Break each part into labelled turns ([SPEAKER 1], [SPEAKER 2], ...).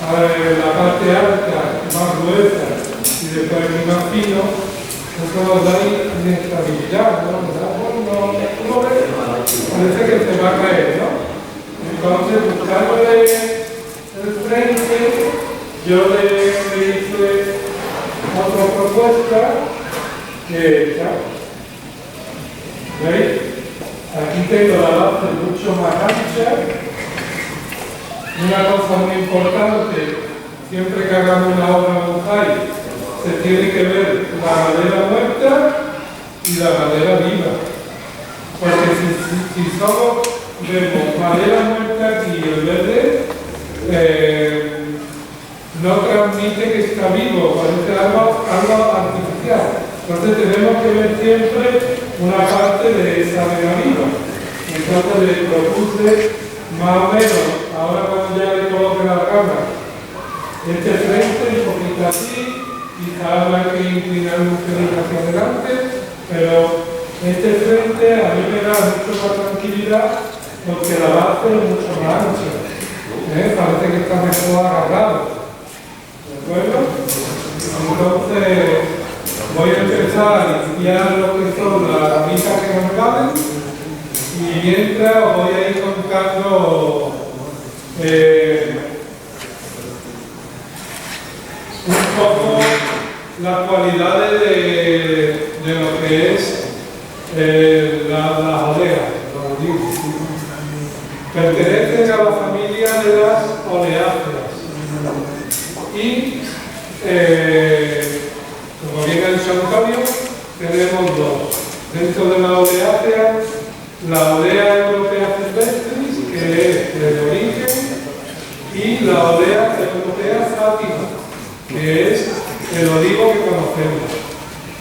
[SPEAKER 1] la parte alta más gruesa y después el más fino, eso nos da inestabilidad, ¿no? Uno ve, parece que se va a caer, ¿no? Entonces, buscándole el frente, yo le hice otra propuesta que esta. ¿Veis? Aquí tengo la base mucho más ancha. Una cosa muy importante, siempre que hagamos una obra bonsái, se tiene que ver la madera muerta y la madera viva. Porque si solo vemos madera muerta aquí y el verde, no transmite que está vivo, parece algo artificial. Entonces tenemos que ver siempre una parte de esa madera viva. Entonces le propuse más o menos, ahora cuando ya le coloque la cámara, este frente un poquito así, quizás hay que inclinar un pelín hacia adelante, pero este frente a mí me da mucho más tranquilidad porque la base es mucho más ancha. Parece que está mejor agarrado. ¿De acuerdo? Entonces voy a empezar a limpiar lo que son las mitas que nos caben y mientras os voy a ir contando un poco las cualidades de lo que es las oleas. Pertenecen a la familia de las oleáceas y, como bien ha dicho Antonio, tenemos dos. Dentro de la oleácea, la olea europea silvestris, que es de origen, y la olea europea sativa, que es el olivo que conocemos.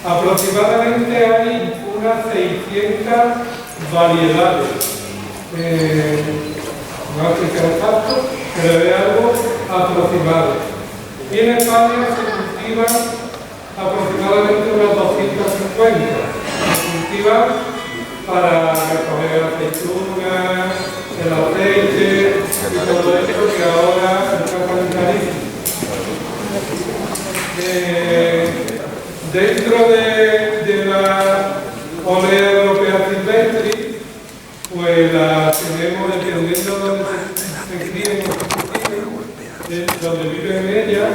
[SPEAKER 1] Aproximadamente hay unas 600 variedades. No hay que ser exacto, pero es algo aproximado. Y en España se cultivan aproximadamente unas 250. Se cultivan para recoger aceitunas, el aceite y todo esto que ahora está tan carísimo. Dentro de la olea europea silvestris, pues la tenemos dependiendo de donde se críen o donde viven en ella,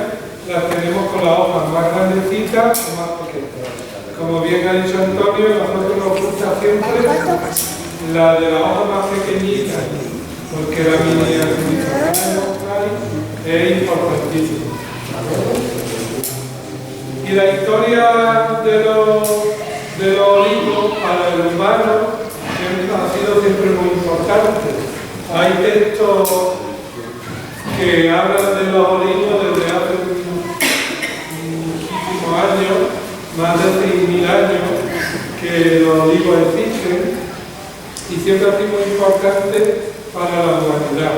[SPEAKER 1] las tenemos con las hojas más grandecitas o más pequeñas. Como bien ha dicho Antonio, nosotros nos gusta siempre la de la hoja más pequeñita, porque la miniaturización es importantísima. Y la historia de los olivos para el humano ha sido siempre muy importante. Hay textos que hablan de los olivos desde hace muchísimos años, más de 6.000 años que los olivos existen y siempre ha sido muy importante para la humanidad.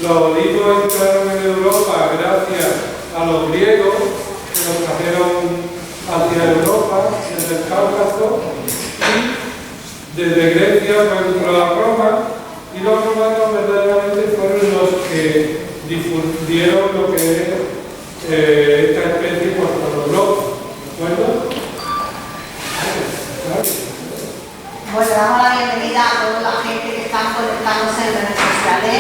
[SPEAKER 1] Los olivos entraron en Europa gracias a los griegos que los trajeron hacia Europa, desde el Cáucaso, y desde Grecia fue a Roma, y los romanos verdaderamente fueron los que difundieron lo que es esta especie por toda Europa. ¿De acuerdo?
[SPEAKER 2] Bueno, damos la bienvenida a toda la gente que está conectándose en redes sociales.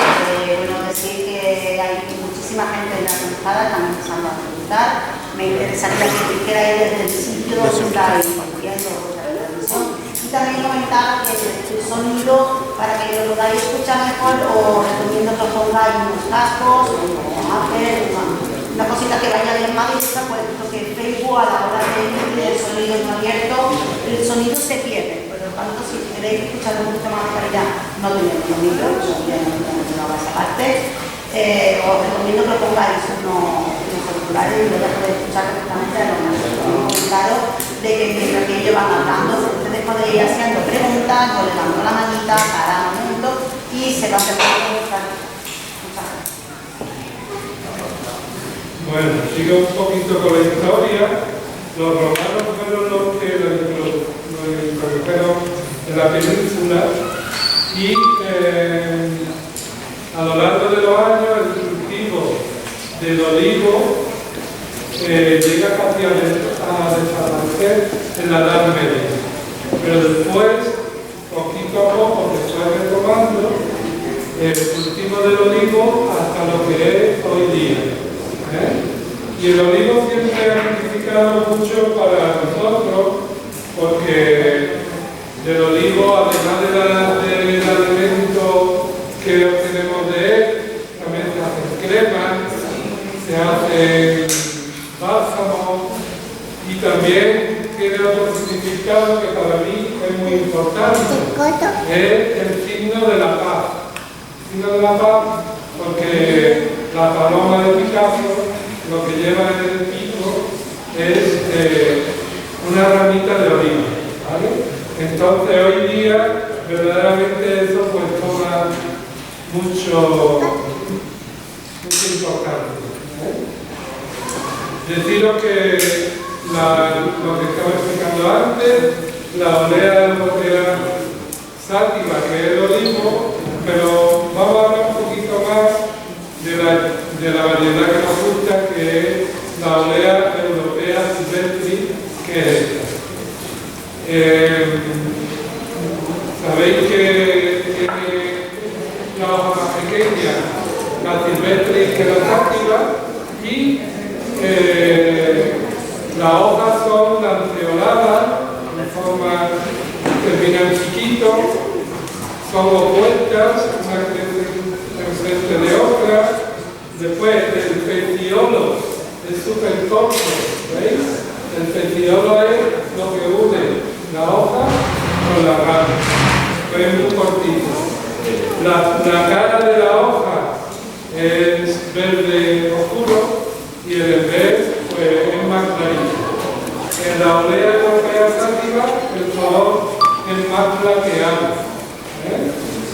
[SPEAKER 2] Bueno, decir que hay muchísima gente en la conectada, están empezando a preguntar. Me interesaría que dijerais desde el sitio donde estáis compartiendo la transmisión. Y también comentar que el sonido, para que lo podáis escuchar mejor, os recomiendo que os pongáis unos cascos, o hacer una cosita que vaya bien más directa, puesto que Facebook a la hora de emitir el sonido no abierto, el sonido se pierde. Por lo tanto, si queréis escuchar un poquito más de calidad, no tenemos los micros, obviamente no va esa parte. Os recomiendo que pongáis unos auriculares y lo vais a poder escuchar perfectamente a lo más claro de que mientras que ellos van hablando, ustedes podéis ir haciendo preguntas, yo le dando la manita cada momento y se va a hacer preguntas. Muchas gracias.
[SPEAKER 1] Bueno, sigo un poquito con la historia. Los romanos fueron los que lo introdujeron en la península y a lo largo de los años el del olivo llega casi a desaparecer en la Edad Media. Pero después, poquito a poco, se fue retomando el cultivo del olivo hasta lo que es hoy día. Y el olivo siempre ha significado mucho para nosotros, porque del olivo, además del alimento que obtenemos de él, también se hacen cremas, se hacen bálsamos, y también tiene otro significado que para mí es muy importante, es el signo de la paz. El signo de la paz, porque la paloma de Picasso lo que lleva en el pico es una ramita de oliva, ¿vale? Entonces hoy día verdaderamente eso pues toma mucha importancia. Deciros que lo que estaba explicando antes, la olea europea sátiva, que es el olivo, pero vamos a hablar un poquito más de la variedad que nos gusta, que es la olea europea silvestri, que es esta. Sabéis que tiene la hoja más pequeña, la silvestri, que la sátiva, y las hojas son lanceoladas, de forma que terminan chiquitos, son opuestas, una enfrente de otra. Después el peciolo es súper corto, ¿veis? El peciolo es lo que une la hoja con la rama, es muy cortito. La cara de la hoja es verde oscuro y el verde pues, es más clarito. En la olea europea sátiva el color es más plateado.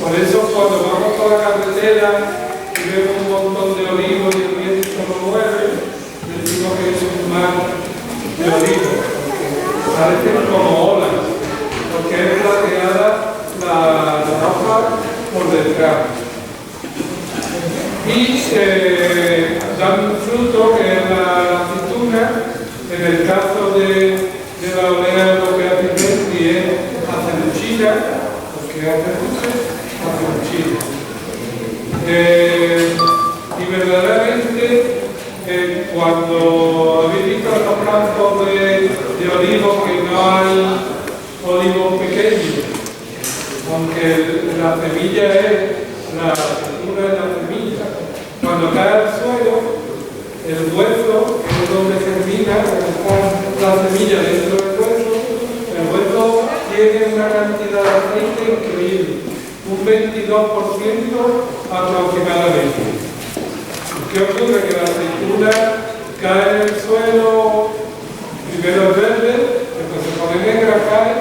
[SPEAKER 1] Por eso cuando vamos por la carretera y vemos un montón de olivos y el viento lo mueve, decimos que es un mar de olivos. Parecen como olas, porque es plateada la hoja por detrás. Y dan un fruto que es la aceituna. En el caso de la olea europea silvestri es aceituchina, porque hace aceituchina. Y verdaderamente cuando habéis visto los campos de olivos, que no hay olivos pequeños, aunque la semilla es la aceituna de la semilla, cuando cae al suelo, el hueso, que es donde germina, la semilla dentro del hueso, el hueso tiene una cantidad de aceite increíble, un 22% aproximadamente. ¿Qué ocurre? Que la aceituna cae en el suelo, primero es verde, después se pone negra, cae,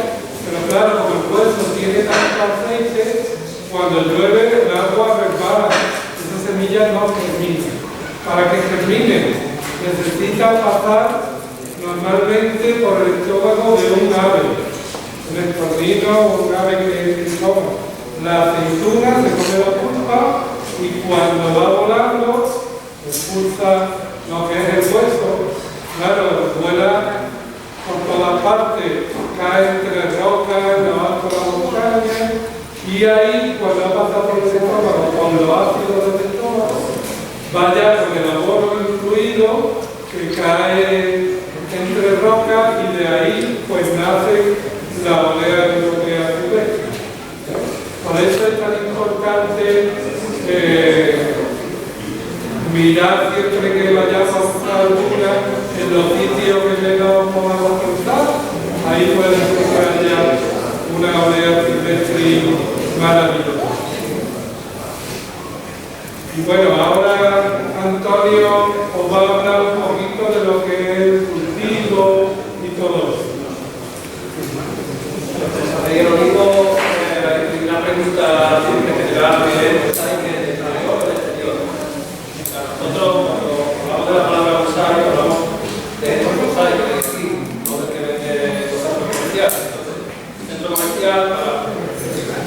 [SPEAKER 1] pero claro, como el hueso tiene tanto aceite, cuando llueve el agua resbala, esa semilla no germina. Para que germine necesita pasar normalmente por el estómago de un ave, un estornino o un ave que coma. La aceituna se come la pulpa y cuando va volando expulsa lo que es el hueso. Claro, vuela por todas partes, cae entre rocas, en lo alto de la montaña, y ahí cuando ha pasado por el estómago, con los ácidos del estómago, vaya con el abono incluido que cae entre rocas, y de ahí pues nace la olea europea silvestre. Por eso es tan importante mirar siempre que vayamos a buscar alguna en los sitios que menos podamos pensar. Ahí puede encontrar ya una olea silvestre maravillosa. Y bueno, ahora Antonio os va a hablar un poquito de lo que es el cultivo y todo eso.
[SPEAKER 3] El olivo, una pregunta siempre general es ¿sabes qué es el exterior o el exterior? Nosotros cuando hablamos de la palabra bonsai hablamos de estos bonsai que hay aquí, no del que vende cosas comerciales. Entonces, el centro comercial para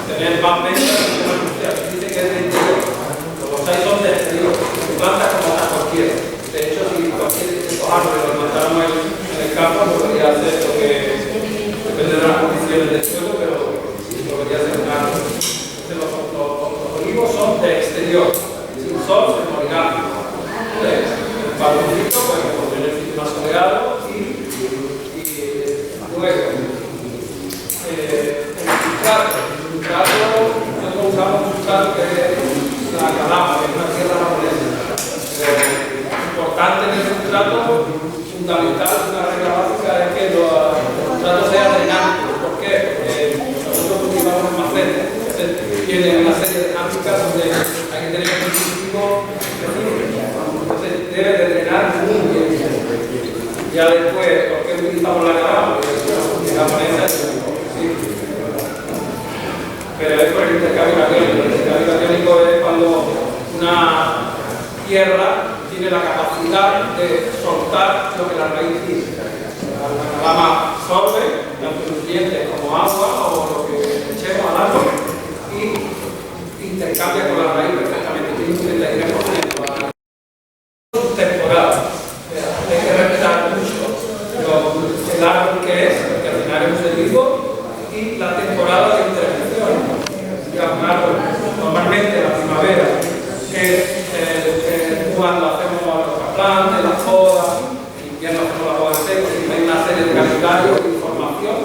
[SPEAKER 3] tener más ventas es más comercial. Dice que es de interior. Los bonsai son de exterior, plantas como otras cualquiera. importante en el sustrato, fundamental, una regla básica es que el sustrato sea drenante. ¿Por qué? Porque nosotros cultivamos en macetas, tiene una serie de dinámicas donde hay que tener un dispositivo específico, entonces debe de drenar muy bien. Ya después, ¿por qué utilizamos la grava? Porque la japonesa es sí. Pero es por el intercambio catiónico. El intercambio catiónico es cuando una tierra tiene la capacidad de soltar lo que la raíz dice. La rama absorbe tanto nutrientes como agua o lo que echemos al árbol y intercambia con la raíz perfectamente. Tiene un 33% temporada. Hay que respetar mucho el árbol que es, porque al final es un ser vivo, y la temporada de intervención. Un árbol, normalmente la primavera es cuando hacemos los trasplantes, las podas, en invierno hacemos la poda seca, hay una serie de calendarios de información,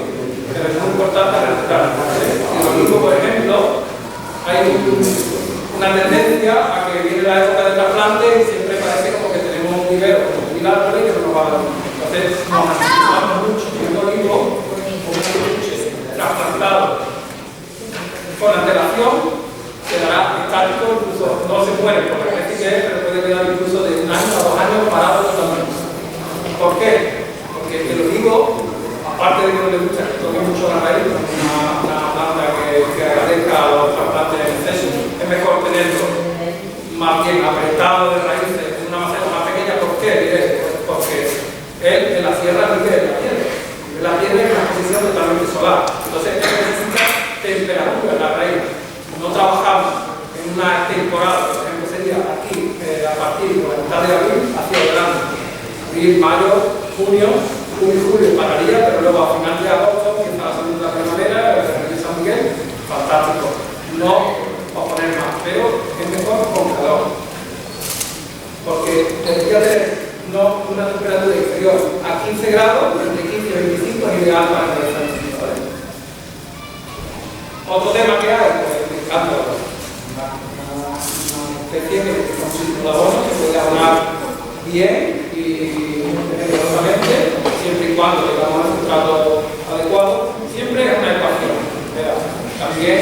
[SPEAKER 3] pero es muy importante respetar. En lo mismo, por ejemplo, hay una tendencia a que viene la época del trasplante y siempre parece como que tenemos un vivero, como un árbol que no nos va a dar. Entonces nos anticipamos mucho en el olivo, como un buche trasplantado con antelación, quedará estático, incluso no se muere por la especie que es, pero puede quedar incluso de 1 año a 2 años parado totalmente. ¿Por qué? Porque el olivo, aparte de que no le gusta que toque mucho la raíz, una planta que agradezca a los trasplantes en exceso, es mejor tenerlo más bien apretado de raíces en una maceta más pequeña. ¿Por qué? Porque él en la sierra vive en la piedra. La piedra es una exposición totalmente solar. Entonces él necesita temperatura en la raíz. No trabajamos en una temporada, por ejemplo sería aquí a partir de la mitad de abril hacia adelante. Abril, mayo, junio y julio pararía, pero luego a final de agosto empieza la segunda primavera, el San Miguel, fantástico. No va a poner más, pero es mejor con calor. Porque tendría que tener una temperatura inferior a 15 grados, entre 15 y 25 es ideal para el desarrollo. Otro tema que hay, pues me encanta una especie que con círculo de abono se puede abonar bien y generosamente, siempre y cuando tengamos un sustrato adecuado, siempre es una ecuación. También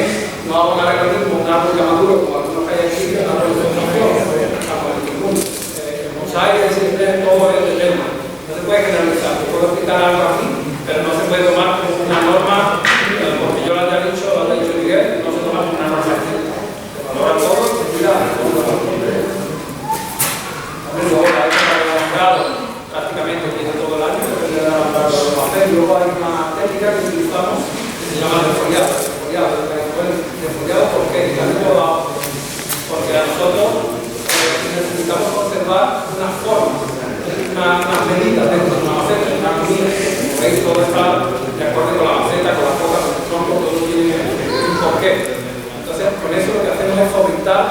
[SPEAKER 3] no abonar el mismo un árbol de maduro como algunos que hay aquí, un árbol de concentración, el mosaico siempre es todo el tema. No se puede generalizar, te puedo explicar algo aquí, pero no se puede tomar como una norma, porque yo lo haya dicho Miguel, no se toma como una norma estricta. Se valora todo, se cuida todo. También luego la época de alambrado prácticamente tiene todo el año, depende del alambrado que lo hacer. Luego hay una técnica que utilizamos que se llama defoliado. Defoliado, ¿por qué? Porque a nosotros necesitamos conservar una forma, unas medidas dentro de una maceta, una comida. ¿Veis? Todo está de acuerdo con la maceta, con las hojas, con el tronco, todo tiene un porqué. Entonces, con eso lo que hacemos es fomentar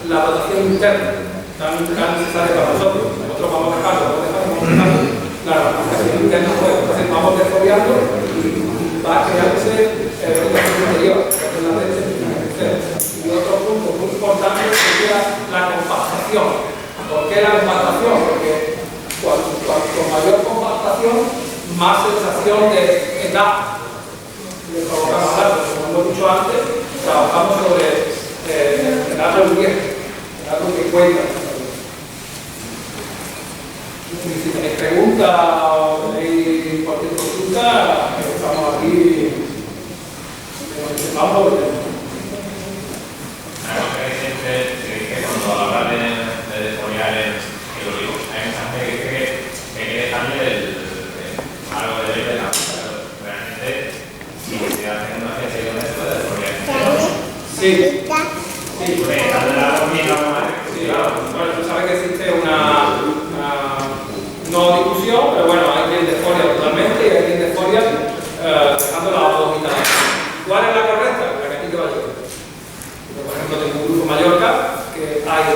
[SPEAKER 3] la rotación interna, tan necesaria para nosotros. Nosotros vamos dejando la rotación interna, pues, entonces vamos desfoliando y va creándose rotación interior, que es la y otro punto muy importante sería la compactación. ¿Por qué la compactación? Porque cuanto mayor compactación, más sensación de edad le provocamos al árbol. Como hemos dicho antes, trabajamos sobre el árbol viejo, el árbol que cuenta. Si tenéis preguntas o tenéis cualquier consulta, estamos aquí. Vamos.
[SPEAKER 4] Que cuando hablan de desfoliar el olivo, hay mucha gente que dice que hay que dejarle algo de verde en la fruta, pero realmente si se hace una especie de donde se puede desfoliar.
[SPEAKER 3] Sí.
[SPEAKER 4] Sí, porque dejarle la comida
[SPEAKER 3] sí, claro. Bueno, tú sabes que existe una no discusión, pero bueno, hay quien desfolia totalmente y hay quien desfolia dejando la hojita. ¿Cuál es la correcta? La que a ti te va a llevar. Por ejemplo, tengo un grupo Mallorca, que hay,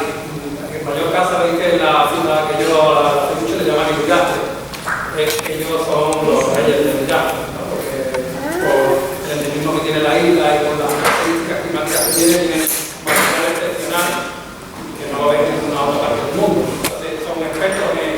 [SPEAKER 3] en Mallorca sabéis que la ciudad que yo hace mucho le llaman Illullate. Ellos son los reyes del Illullate, ¿no? Porque por el endemismo que tiene la isla y con las características climáticas que tienen material excepcional que no lo ven en ninguna otra parte del mundo. Entonces son expertos en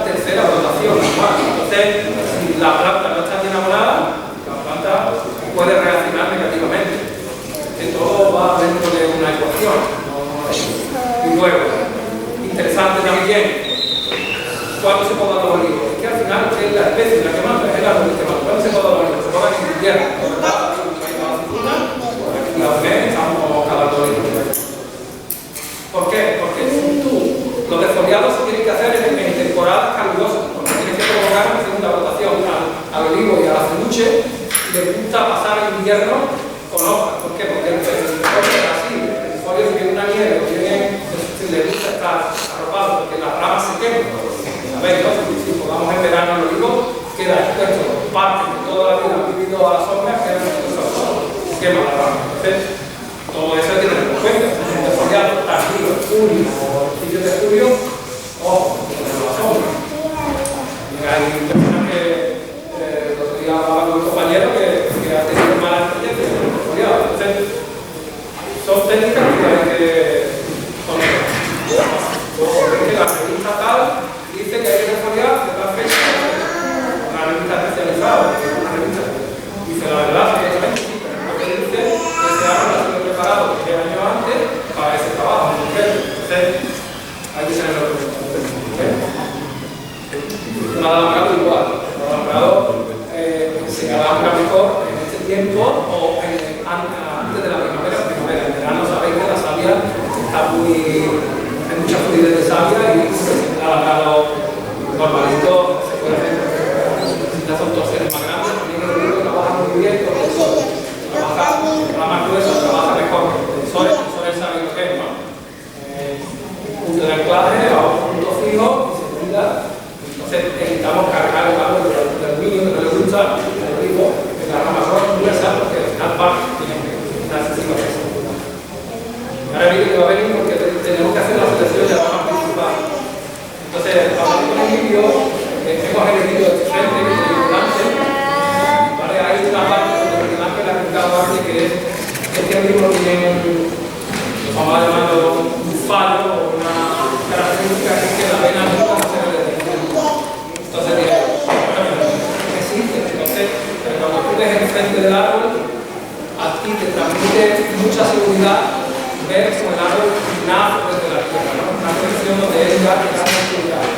[SPEAKER 3] tercera rotación. Entonces, si la planta no está bien abonada, la planta puede reaccionar negativamente. Que todo va dentro de una ecuación. Y luego, interesante también, ¿cuándo se podan los olivos? Es que al final es la especie la que manda, es el árbol que manda. ¿Cuándo se podan los olivos? Se podan en invierno. Y a veces estamos calando olivos. ¿Por qué? Porque los desfoliados se tienen que hacer en temporadas calurosas, porque tienes que provocar una segunda rotación al olivo y a la cebuche, y les gusta pasar el invierno con hojas. ¿Por qué? Porque el folio es así, el folio si tiene una nieve o si le gusta estar arropado, porque las ramas se queman. ¿Sabéis? ¿No? Si pongamos en verano el olivo, queda expuesto parte de toda la vida vivido a la sombra, queda expuesto, se quema la rama. Entonces, todo eso hay que tenerlo en cuenta. Un desfoliado tardío, julio o principios de julio, ojo, con la sombra. Hay personas que el otro día hablaba con un compañero que ha tenido mala experiencia con el desfoliado. Entonces, son técnicas que hay que conocer. Porque la revista tal dice que hay que desfoliar de tal fecha. Una revista especializada, una revista. Dice la verdad, exactamente, sí, pero lo que dice es que ahora ha sido preparado 3 años antes para ese trabajo. Entonces, hay que tenerlo en cuenta. El alambrado igual. El alambrado se alambra mejor en este tiempo o antes de la primavera. En verano sabéis que la savia está hay mucha fluidez de savia y el alambrado normalito se puede hacer. Necesitas torsiones más grandes, también el libro trabaja muy bien con eso. Trabaja más grueso, trabaja mejor. Tensores saben lo que es, ¿no? Punto de anclaje a un punto fijo y se tira. Entonces evitamos cargar el árbol de aluminio que no le gusta, el ritmo, en la rama gruesa, porque al final tiene que darse encima de eso. Ahora viene que va a venir porque tenemos que hacer la selección de la rama principal. Entonces, hablando con el vídeo, hemos elegido el frente, que es el volante. ¿Vale? Hay una parte donde el volante le ha aplicado antes que es que el libro tiene vamos a llamarlo un fallo o una característica que es que la vena nunca se ve desde el centro. Entonces, existe. Entonces, cuando tú ves el frente del árbol, a ti te transmite mucha seguridad ver como el árbol nace desde la tierra, ¿no? Una posición donde él va a quedar en seguridad.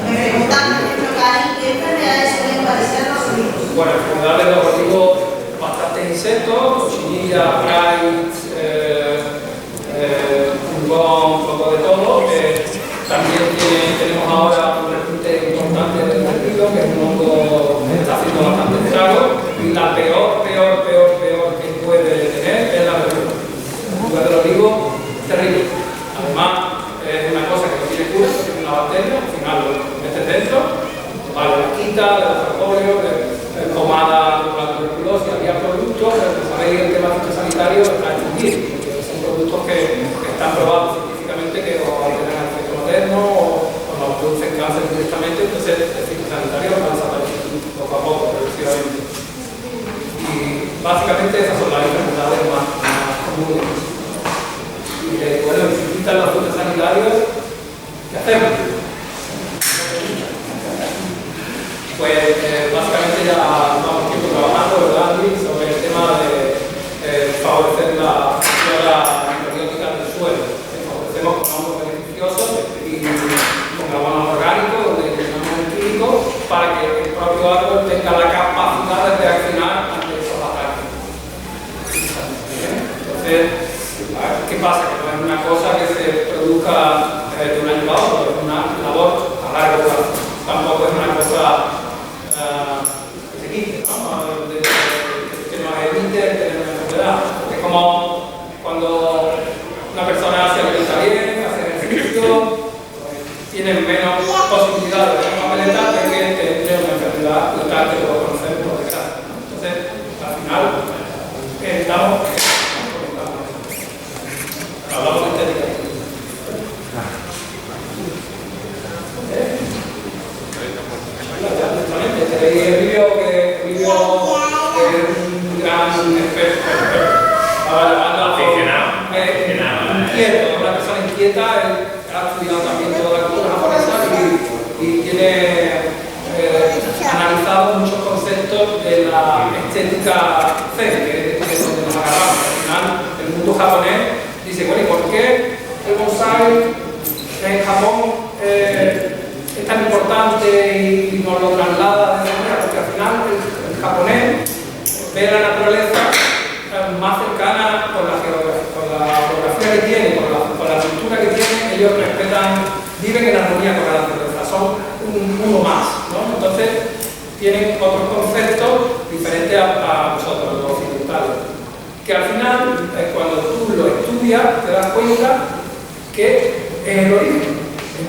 [SPEAKER 2] Me preguntan, por ejemplo, Karin, ¿qué enfermedades suelen padecer los olivos?
[SPEAKER 3] Bueno, enfermedades de los olivos, bastantes insectos, cochinilla, praix, pulgón, un poco de todo. También tenemos ahora un repunte importante del mercurio, que es un hongo que está haciendo bastante estrago, y la peor que puede tener es la verdura. El lugar del olivo es terrible. Además, es una cosa que no tiene cura, es una bacteria, al final lo metes dentro, vale, la quita, le da propóleo, pomada contra la tuberculosis, había productos, pero sabéis el tema fitosanitario está extinguido, porque son productos que están probados científicamente que o alteran el efecto materno o no producen cáncer directamente, entonces el fitosanitario lo van a desaparecer poco a poco, progresivamente. Y básicamente esas son las enfermedades más comunes. Y bueno, si quitan los fitosanitarios, ¿qué hacemos? Pues básicamente ya vamos tiempo trabajando, ¿verdad, Luis? Sobre el tema de favorecer la flora microbiótica del suelo. Favorecemos con hongos beneficiosos y con abonos orgánicos, donde utilizamos el químico, para que el propio árbol tenga la capacidad de reaccionar ante esos ataques. Entonces, ¿qué pasa? Que no es una cosa que se produzca de un año a otro, es una labor a largo plazo. Tampoco es una cosa que se quite, ¿no? Que nos evite tener una enfermedad. Es como cuando una persona hace alimenta bien, hace ejercicio, tiene menos posibilidades de tener una peleta de que tener una enfermedad local que puedo conocer por desgracia. Entonces, al final, estamos hablamos de estética. El vídeo que es un gran experto, inquieto, una persona inquieta, él ha estudiado también toda la cultura japonesa y tiene de la estética zen, que es donde nos agarramos. Al final, el mundo japonés dice, bueno, ¿y por qué el bonsai en Japón es tan importante y nos lo traslada de esa manera? Porque al final el japonés ve la naturaleza más cercana con la geografía que tiene, con la cultura que tiene. Ellos viven en armonía con la naturaleza, son uno más, ¿no? Entonces tienen otros conceptos diferentes a nosotros, los occidentales, que al final, cuando tú lo estudias, te das cuenta que es el origen,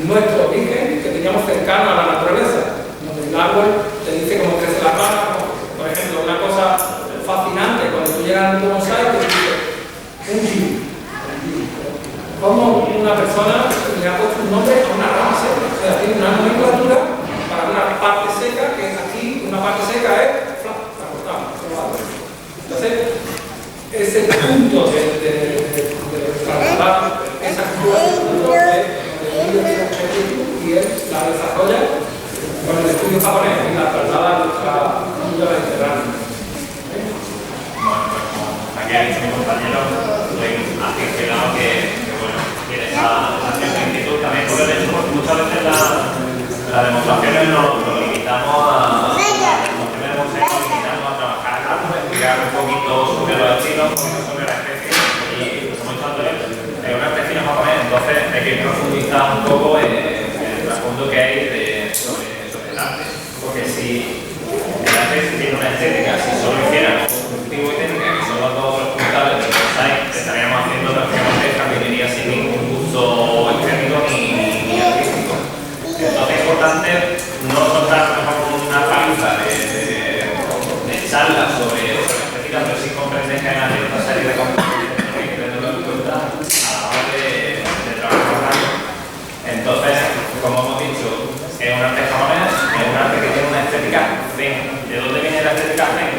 [SPEAKER 3] nuestro origen que teníamos cercano a la naturaleza, donde el árbol te dice cómo crece la rama. Por ejemplo, una cosa fascinante, cuando tú llegas a un bonsai, te dice un jin. Como una persona le ha puesto un nombre a una rama seca, o sea, tiene una nomenclatura para una parte seca, que aquí una parte seca es la cortamos. Entonces, ese punto de trasladar esa cultura y él la desarrolla con el estudio japonés y la traslada a nuestra cultura mediterránea.
[SPEAKER 4] Aquí ha dicho mi compañero, soy aficionado que bueno, tiene esa cierta inquietud también por el hecho, porque muchas veces las demostraciones nos limitamos a trabajar el campo, explicar un poquito sobre los estilos, un poquito sobre la especie y como he dicho antes, es una especie japonesa, entonces hay que profundizar un poco en el trasfondo que hay sobre el arte, porque si el arte tiene una estética, si solo hiciéramos un cultivo y técnica, que son los dos puntales del bonsai, estaríamos haciendo prácticamente jardinería sin ningún gusto estético ni artístico. Entonces es importante no soltar una paliza de charlas sobre estética, pero sí comprender que hay una serie de componentes que hay que tenerlo en cuenta a la hora de trabajar. Entonces, como hemos dicho, es un arte japonés, es un arte que tiene una estética zen. ¿De dónde viene la estética zen?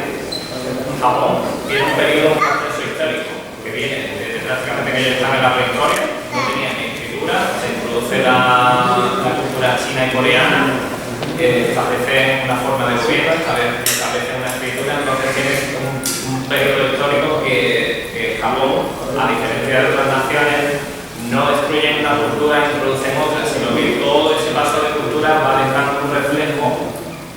[SPEAKER 4] Japón tiene un periodo, un proceso histórico que viene desde prácticamente que ellos están en la prehistoria, no tenían ni escritura, se introduce la cultura china y coreana, establecen una forma de gobierno, establecen una escritura, entonces tiene un periodo histórico que Japón, a diferencia de otras naciones, no destruyen una cultura, introducen otra, sino que todo ese paso de cultura va dejando un reflejo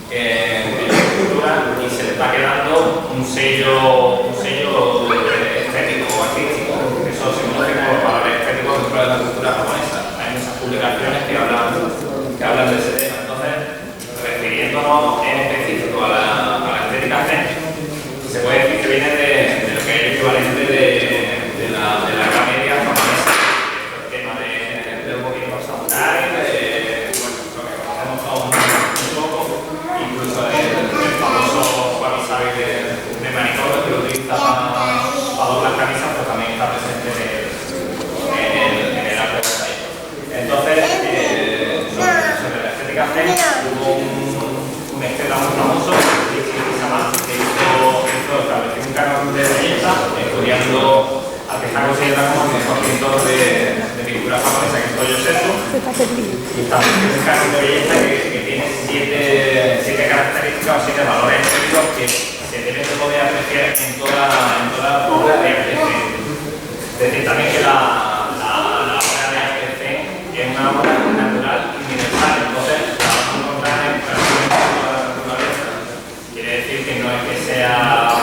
[SPEAKER 4] en la cultura y se le va quedando un sello estético o artístico. Eso se conoce como los valores estéticos dentro de la cultura japonesa. Hay muchas publicaciones que hablan de ese tema. Entonces, refiriéndonos en específico a la estética zen, se puede decir que viene de lo que es el equivalente de la Edad Media japonesa. El tema del movimiento samurai, bueno, lo que conocemos todos un poco, incluso el famoso wabi-sabi de Manitoba, que lo utiliza para doblar camisas, pero también está presente en el arte bonsai. Entonces, sobre la estética zen, hubo un esteta muy famoso, que estableció un canon de belleza, estudiando al que está considerado como el mejor pintor de pintura japonesa, que es Toyo Setsu, y estableció un canon de belleza que tiene siete características o 7 valores estéticos que se deben de poder apreciar en toda la obra de arte zen. Es decir, también que la obra de arte zen es una obra natural y universal, entonces la vamos a encontrar en prácticamente toda la naturaleza. Quiere decir que no es que sea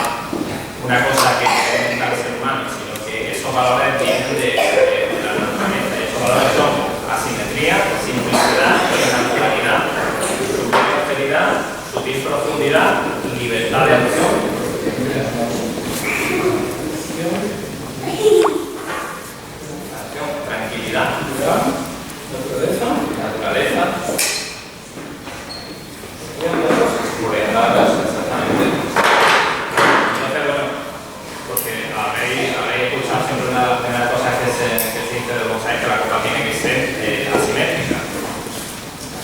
[SPEAKER 4] una cosa que es el ser humano, sino que esos valores vienen de la naturaleza. Y esos valores son asimetría, simplicidad, naturalidad, superficialidad, sutil profundidad, libertad de acción. Tranquilidad, naturaleza, exactamente. Entonces, bueno, porque habréis escuchado siempre una de las primeras cosas que se dice del bonsai, que la copa tiene que ser asimétrica.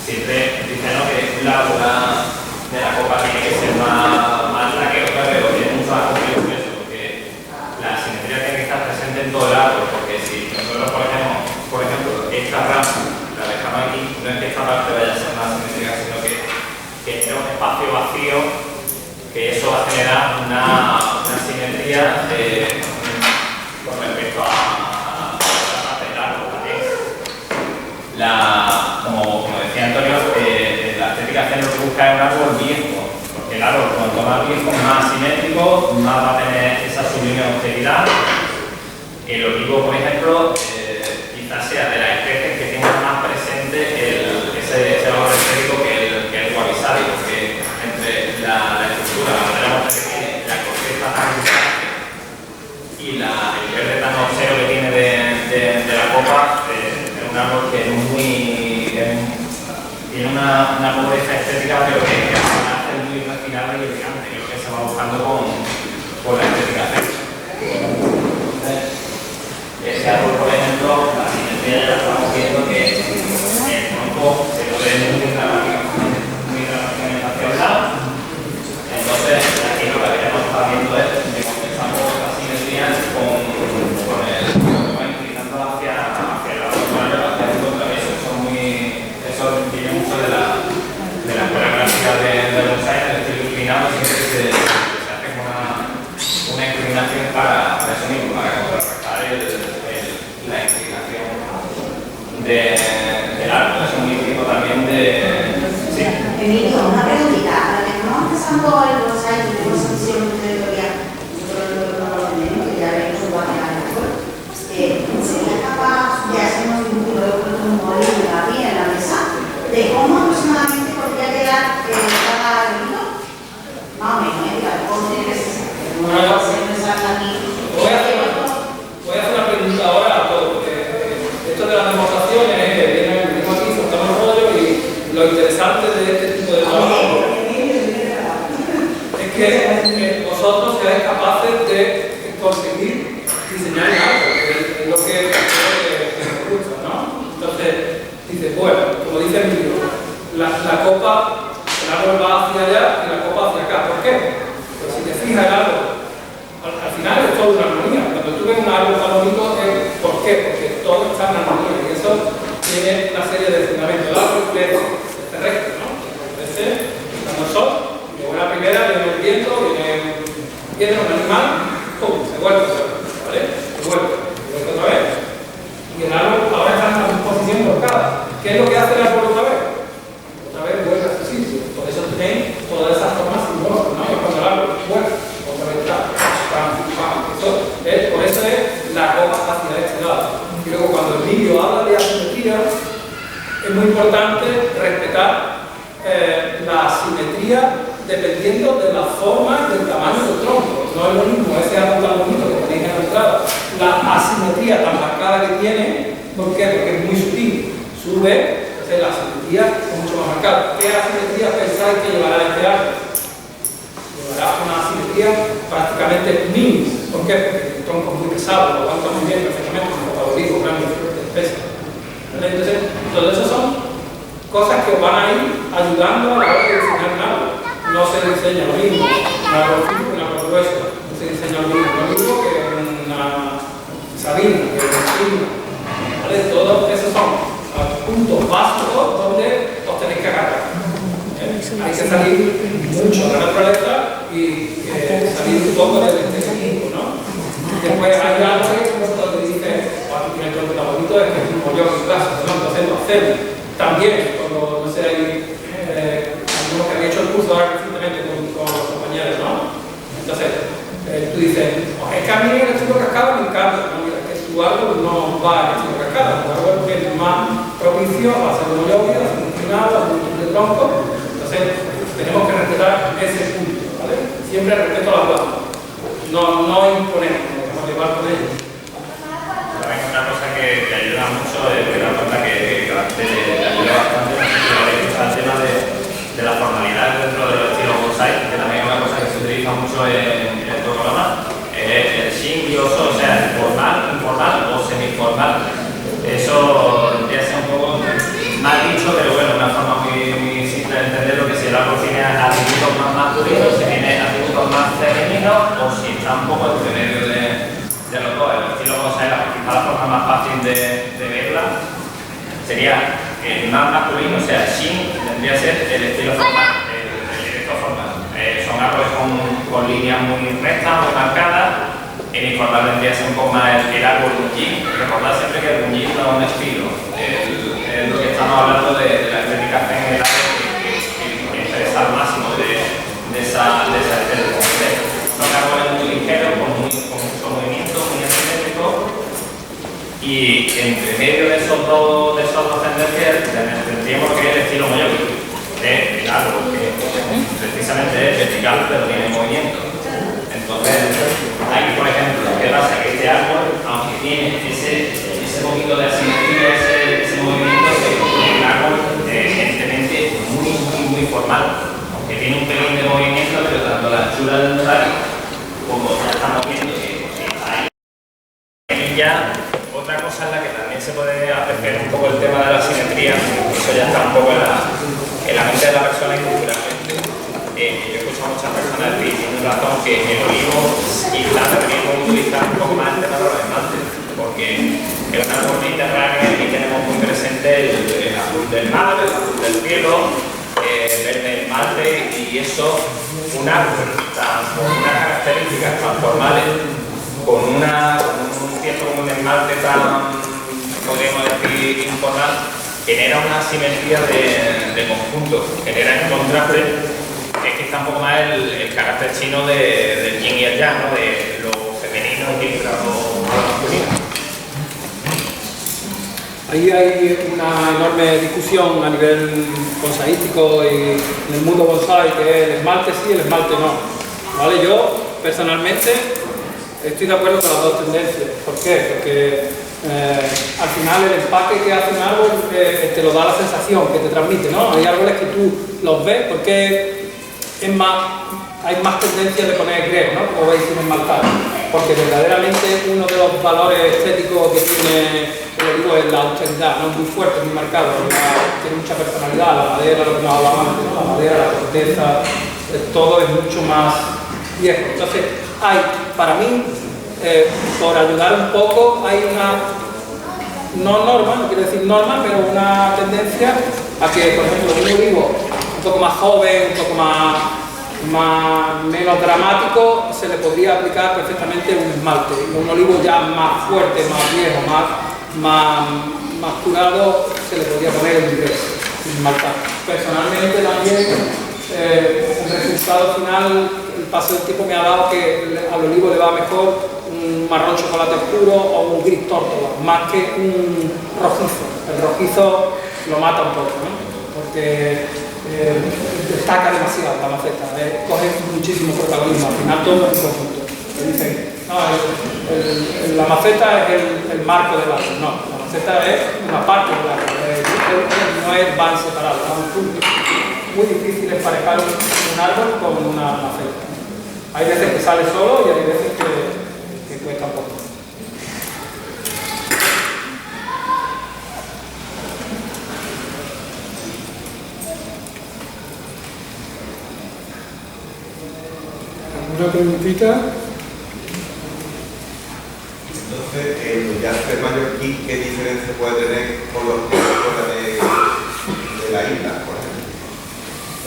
[SPEAKER 4] Siempre dicen, ¿no?, que un lado de la copa tiene que ser más alta que otra, pero es mucho más complejo que eso, porque la asimetría tiene que estar presente en todo el árbol, porque si nosotros, por ejemplo, decía, con respecto a el árbol también. Como decía Antonio, la estética lo que busca es un árbol viejo, porque el árbol cuanto más viejo, más simétrico, más va a tener esa sublime austeridad. El olivo, por ejemplo, quizás sea de las especies que tenga más presente ese valor estético que el guavisario, porque entre la estructura, la madera morta que tiene, la corteza tan grande y el verde tan obsceno que tiene de la copa, es un árbol que tiene una pobreza estética, pero que hace muy refinada y elegante, que es lo que se va buscando con la estética fresca. Ese árbol, por ejemplo, la simetría ya estamos viendo que el tronco se puede muy dramáticamente hacia un lado. Entonces, aquí lo que queremos estar viendo es que compensamos la simetría con el que va inclinando hacia el lado contrario, hacia el contrapeso. Eso viene mucho de la escuela clásica de bonsai, del estilo inclinado, siempre se hace una inclinación para eso mismo, para contrarrestar la inclinación del árbol. Es un tipo también de... Sí.
[SPEAKER 2] Emilio, una preguntita. Para que estamos empezando el bonsai, tenemos sesión de teoría, nosotros no lo tenemos, que ya veremos un guante a ¿sería capaz de hacer un dibujo de un modelo aquí en la mesa de cómo aproximadamente podría quedar cada hilo? Más o menos, ¿cómo tiene que ser?
[SPEAKER 3] Voy a hacer una pregunta ahora a todos, porque esto de las demostraciones viene aquí, soltamos el rollo, y lo interesante de este tipo de trabajo es que vosotros seáis capaces de conseguir diseñar algo, que es lo que me gusta, ¿no? Entonces, dices, bueno, como dice el libro, la copa, el árbol va hacia allá y la copa hacia acá. ¿Por qué? Pues si te fijas el árbol, al final es todo una armonía. Cuando tú ves un árbol tan bonito, ¿por qué? Porque todo está en armonía y eso tiene una serie de fundamentos. El árbol es terrestre, ¿no? Entonces, cuando el sol, llegó la primera, viene el viento, viene un animal, ¡pum! Se vuelve, ¿vale? Se vuelve otra vez. Y el árbol ahora está en una posición bloqueada. ¿Qué es lo que hace el árbol otra vez? Otra vez vuelve a su sitio. Por eso tenéis todas esas formas simbólicas, ¿no? Y cuando el árbol vuelve, otra vez está. Por eso es la copa hacia este lado. Y luego cuando el vídeo habla de asimetría, es muy importante respetar la asimetría dependiendo de la forma y del tamaño del tronco. No es lo mismo ese árbol tan bonito que tenéis en la entrada, la asimetría tan marcada que tiene. ¿Por qué? Porque es muy sutil. Sube, entonces la asimetría es mucho más marcada. ¿Qué asimetría pensáis que llevará este árbol? Llevará una asimetría prácticamente mínima. ¿Por qué? Porque el tronco es muy pesado, lo aguanta muy bien perfectamente, como lo digo, grande, espesa. Entonces, todo eso son cosas que os van a ir ayudando a la hora de diseñar un árbol. No se diseña lo mismo un árbol fino que un árbol grueso. No se diseña lo mismo que una sabina, que una espina. ¿Vale? Todos esos son puntos básicos donde os tenéis que agarrar. Hay que salir mucho de la naturaleza y salir un poco del equipo, ¿no? Después hay algo donde dice, aquí tiene el tronco tan bonito, es que es un mollón en clase, ¿no? Entonces lo hacemos. También, cuando, no sé, hay algunos que han hecho el curso ahora recientemente con los compañeros, ¿no? Entonces, tú dices, es que a mí el estilo cascada me encanta, ¿no? Mira, que tu árbol no va al estilo cascada, tu árbol es más propicio a hacer un mollón, a hacer un inclinado, a hacer un de tronco. Entonces, tenemos que respetar ese punto, ¿vale? Siempre respeto a las dos. No imponemos, nos llevar con ellos.
[SPEAKER 4] También una cosa que ayuda mucho es que da cuenta que te ayuda bastante al tema de la formalidad dentro del estilo bonsai, que también es una cosa que se utiliza mucho en el programa, el shin y oso, o sea, formal, informal o semiformal. Eso ya sea un poco mal dicho, pero bueno, una forma muy simple de entenderlo, que si el árbol tiene atributos más masculinos, si tiene atributos más femeninos, o si está un poco entre medio de los dos. El estilo bonsai, la forma más fácil de verla sería el más masculino, o sea, shin tendría que ser el estilo formal, el directo formal. Son son árboles con líneas muy rectas, muy marcadas. En informal vendría a ser un poco más el árbol bunyin. Recordad siempre que el bunyin no es un estilo. Es lo que estamos hablando de la estética en el árbol que interesa al máximo de esa estética. Son árboles muy ligeros, con mucho movimiento, muy asimétricos. Y entre medio de esas dos tendencias tendríamos lo que es el estilo Moyoki, el árbol que precisamente es vertical pero tiene movimiento. Entonces, aquí por ejemplo, ¿qué pasa? Que este árbol, aunque tiene ese poquito de asimetría, ese movimiento, es un árbol evidentemente muy formal, aunque tiene un pelín de movimiento, pero tanto la anchura del tallo como ya estamos viendo que está ahí ya. Otra cosa en la que también se puede apreciar un poco el tema de la simetría, eso ya está un poco en la mente de la persona y culturalmente. Yo he escuchado a muchas personas decir, tienen razón, que el olivo quizás deberíamos utilizar un poco más el tema de los esmaltes, porque en la árbol mediterránea aquí tenemos muy presente el azul del mar, el azul del cielo, verde el esmalte, y eso, un árbol con unas características tan formales, con un esmalte tan, podríamos decir, informal, genera una simetría de conjunto, genera el contraste, es quizá un poco más el carácter chino del yin y el yang, ¿no? De lo femenino y lo masculino.
[SPEAKER 3] Ahí hay una enorme discusión a nivel bonsaístico y en el mundo bonsai, que es el esmalte sí, el esmalte no. ¿Vale? Yo, personalmente, estoy de acuerdo con las dos tendencias. ¿Por qué? Porque al final el empaque que hace un árbol te lo da la sensación que te transmite, ¿no? Hay árboles que tú los ves porque hay más tendencia de poner grés, ¿no? Como veis sin esmaltar. Porque verdaderamente uno de los valores estéticos que tiene el olivo es la austeridad, ¿no? Muy fuerte, muy marcado, tiene mucha personalidad, la madera, lo que nos hablábamos antes, ¿no? La madera, la corteza, todo es mucho más viejo. Entonces, para mí, por ayudar un poco, hay no norma, no quiero decir norma, pero una tendencia a que, por ejemplo, un olivo un poco más joven, un poco menos dramático, se le podría aplicar perfectamente un esmalte. Un olivo ya más fuerte, más viejo, más curado, se le podría poner el grés, esmaltar. Personalmente también, el resultado final, el paso del tiempo me ha dado que al olivo le va mejor un marrón chocolate oscuro o un gris tórtola, más que un rojizo. El rojizo lo mata un poco, ¿no? Porque destaca demasiado la maceta, coge muchísimo protagonismo, al final todo es un conjunto. Dicen, no, la maceta es el marco del árbol, no, la maceta es una parte del árbol, no van separados, son puntos. Muy difícil emparejar un árbol con una maceta. Hay veces que sale solo y hay veces que cuesta un poco.
[SPEAKER 1] ¿Alguna preguntita?
[SPEAKER 5] Entonces, el yastre mallorquín, ¿qué diferencia puede tener con los que fuera de la isla, por ejemplo?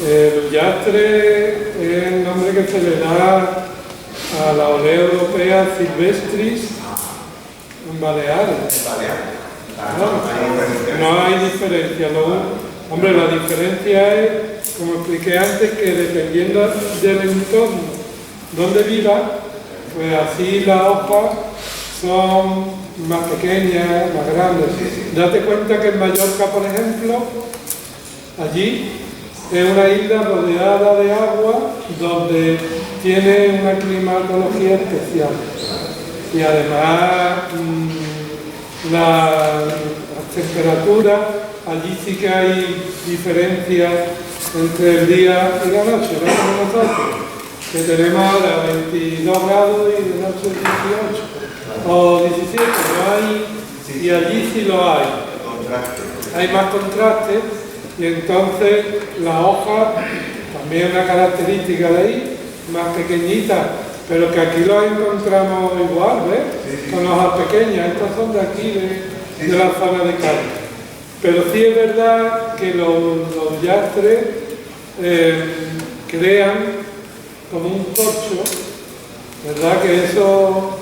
[SPEAKER 1] El yastre es el nombre que se le da a la olea europea silvestris en Baleares. No hay diferencia. Hombre, la diferencia es, como expliqué antes, que dependiendo del entorno donde viva, pues así las hojas son más pequeñas, más grandes. Date cuenta que en Mallorca, por ejemplo, allí es una isla rodeada de agua donde tiene una climatología especial. Y además las temperaturas, allí sí que hay diferencias entre el día y la noche, no como nosotros, que tenemos ahora 22 grados y de noche 18 o 17, no hay, y allí sí lo hay. Hay más contraste y entonces la hoja, también una característica de ahí, más pequeñita, pero que aquí lo encontramos igual, ¿ves? Con hojas pequeñas, estas son de aquí, de la zona de Cádiz. Pero sí es verdad que los yastres crean como un corcho, ¿verdad? Que eso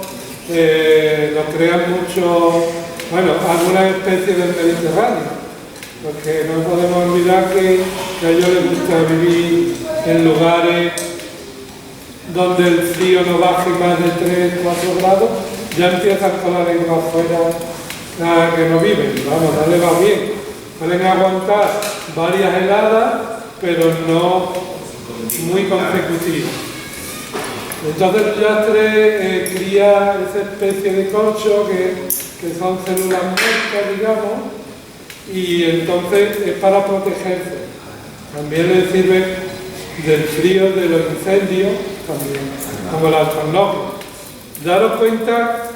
[SPEAKER 1] nos crea mucho, bueno, alguna especie del Mediterráneo, porque no podemos olvidar que a ellos les gusta vivir en lugares donde el frío no baje más de 3-4 grados, ya empiezan con la lengua afuera que no viven, vamos, no les va bien. Pueden aguantar varias heladas, pero no muy consecutivas. Entonces el pillastre cría esa especie de corcho que son células muertas, digamos, y entonces es para protegerse. También les sirve del frío, de los incendios, también, como el alcornoque. Daros cuenta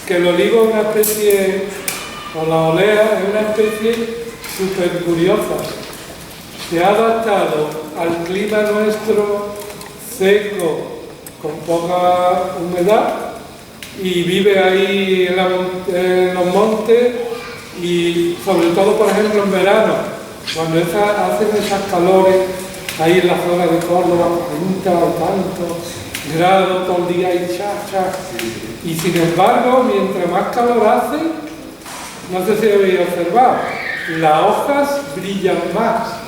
[SPEAKER 1] que el olivo es una especie, o la olea es una especie súper curiosa. Se ha adaptado al clima nuestro seco, con poca humedad, y vive ahí en los montes, y sobre todo, por ejemplo, en verano, cuando hacen esas calores, ahí en la zona de Córdoba, 40 o tantos grados todo el día y cha. Y sin embargo, mientras más calor hace, no sé si habéis observado, las hojas brillan más.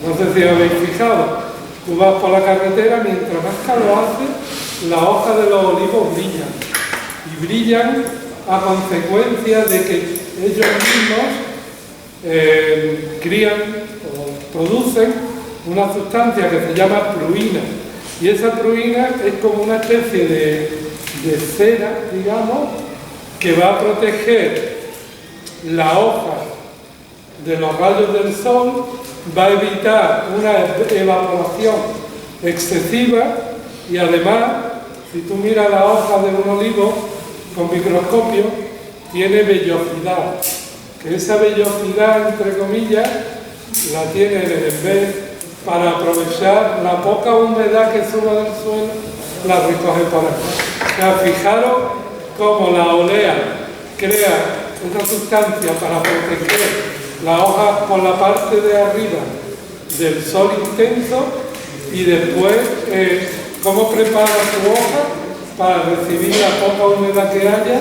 [SPEAKER 1] No sé si habéis fijado. Tú vas por la carretera, mientras más calor hace, las hojas de los olivos brillan. Y brillan a consecuencia de que ellos mismos crían o producen una sustancia que se llama pruina. Y esa pruina es como una especie de cera, digamos, que va a proteger la hoja de los rayos del sol, va a evitar una evaporación excesiva y además, si tú miras la hoja de un olivo con microscopio, tiene vellosidad, que esa vellosidad, entre comillas, la tiene el envés para aprovechar la poca humedad que suba del suelo, la recoge por aquí. O sea, fijaros cómo la olea crea esa sustancia para proteger la hoja por la parte de arriba del sol intenso y después cómo prepara su hoja para recibir la poca humedad que haya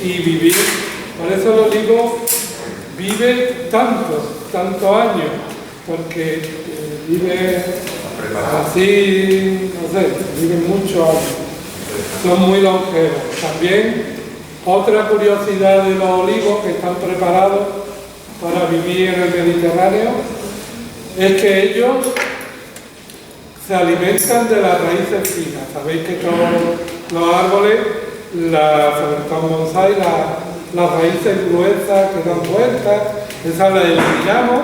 [SPEAKER 1] y vivir. Por eso el olivo vive tantos años, porque vive así, no sé, viven muchos años, son muy longevos. También otra curiosidad de los olivos que están preparados para vivir en el Mediterráneo es que ellos se alimentan de las raíces finas. Sabéis que todos los árboles, sobre todo en bonsái, las raíces gruesas que dan vueltas, esas las eliminamos